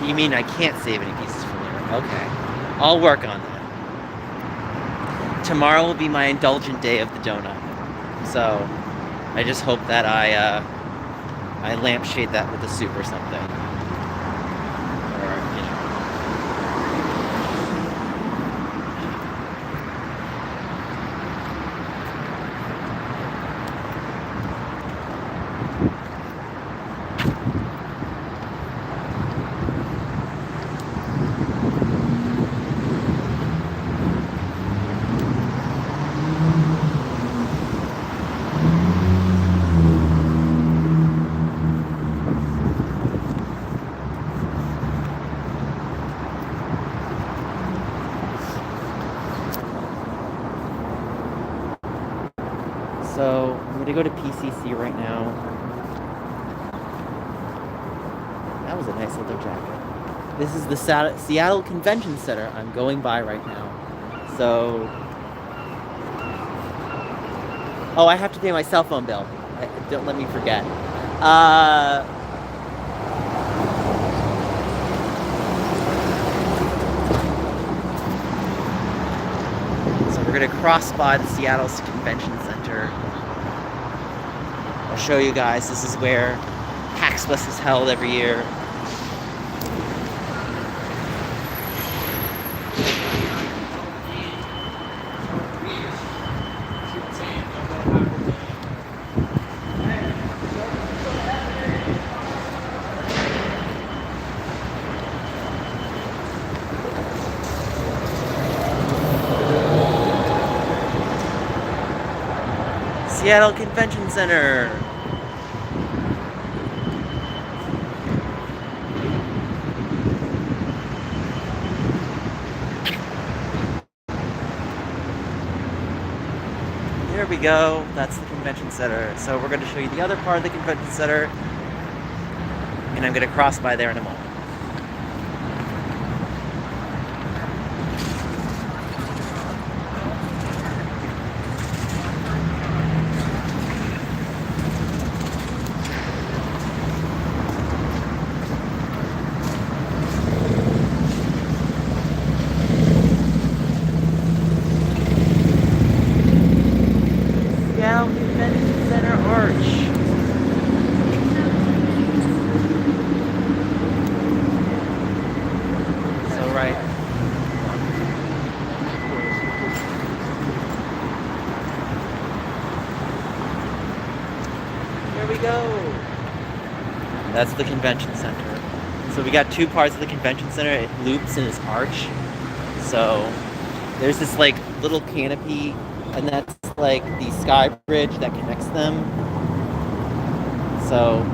You mean I can't save any pieces from there? Okay. I'll work on that. Tomorrow will be my indulgent day of the donut. So, I just hope that I lampshade that with a soup or something. Or, you know. So, I'm gonna go to PCC right now. That was a nice leather jacket. This is the Seattle Convention Center I'm going by right now. So... Oh, I have to pay my cell phone bill. Don't let me forget. So we're gonna cross by the Seattle Convention Center. I'll show you guys. This is where PAX West is held every year. Seattle Convention Center. There we go. That's the convention center. So we're going to show you the other part of the convention center, and I'm going to cross by there in a moment. Convention Center Arch. So right. Here we go. That's the convention center. So we got two parts of the convention center. It loops in its arch. So there's this like little canopy, and that's like the sky bridge that connects them. So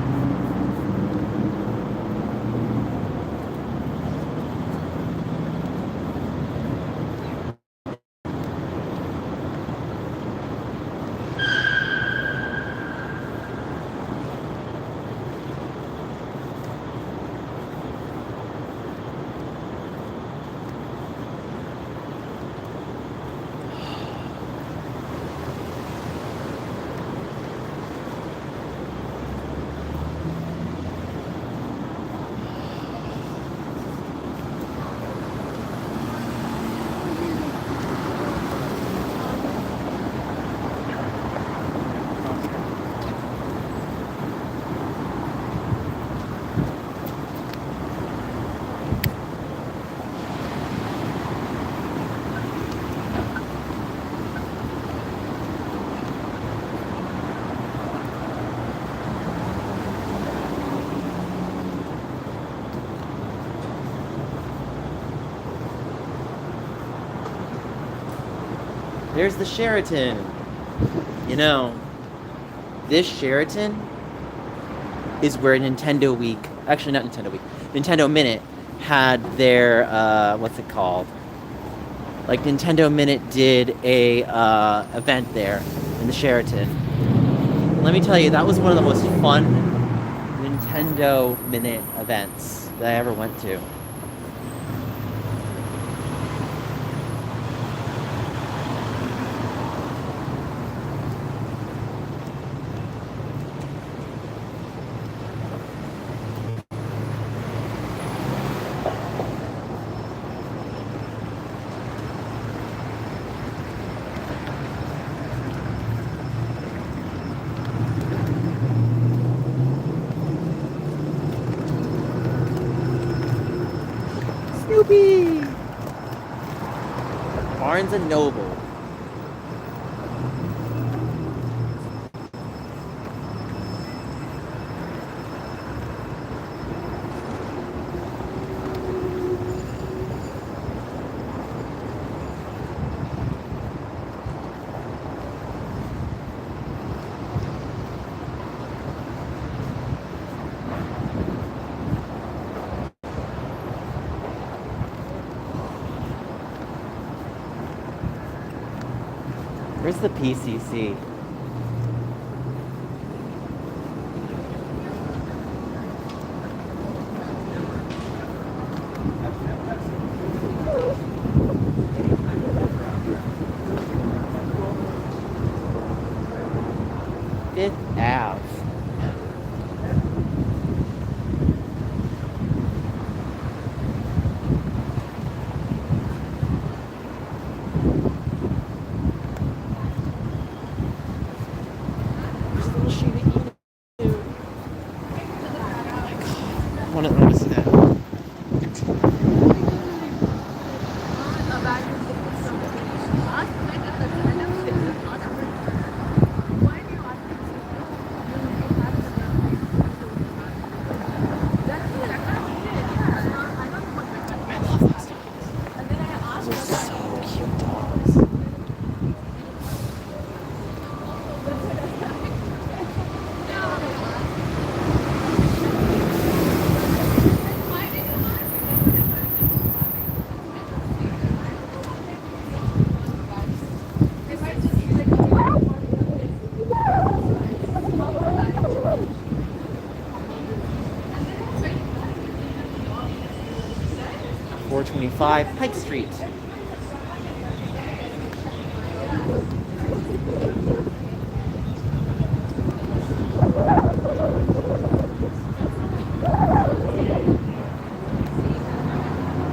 there's the Sheraton. You know, this Sheraton is where Nintendo Week, actually not Nintendo Week, Nintendo Minute had their, what's it called? Like Nintendo Minute did a event there in the Sheraton. Let me tell you, that was one of the most fun Nintendo Minute events that I ever went to. Barnes and Noble. Where's the PCC? Fifth Ave. I want to see that. I love those dogs. Those are so cute dogs. .425 Pike Street.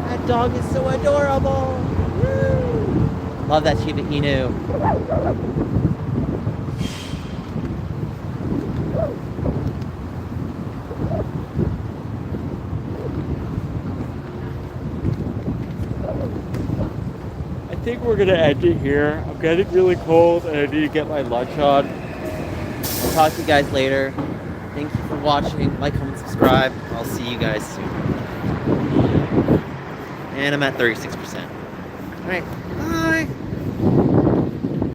That dog is so adorable. Woo! Love that Shiba Inu. I think we're gonna end it here. I'm getting really cold and I need to get my lunch on. I'll talk to you guys later. Thank you for watching. Like, comment, subscribe. I'll see you guys soon. And I'm at 36%. Alright.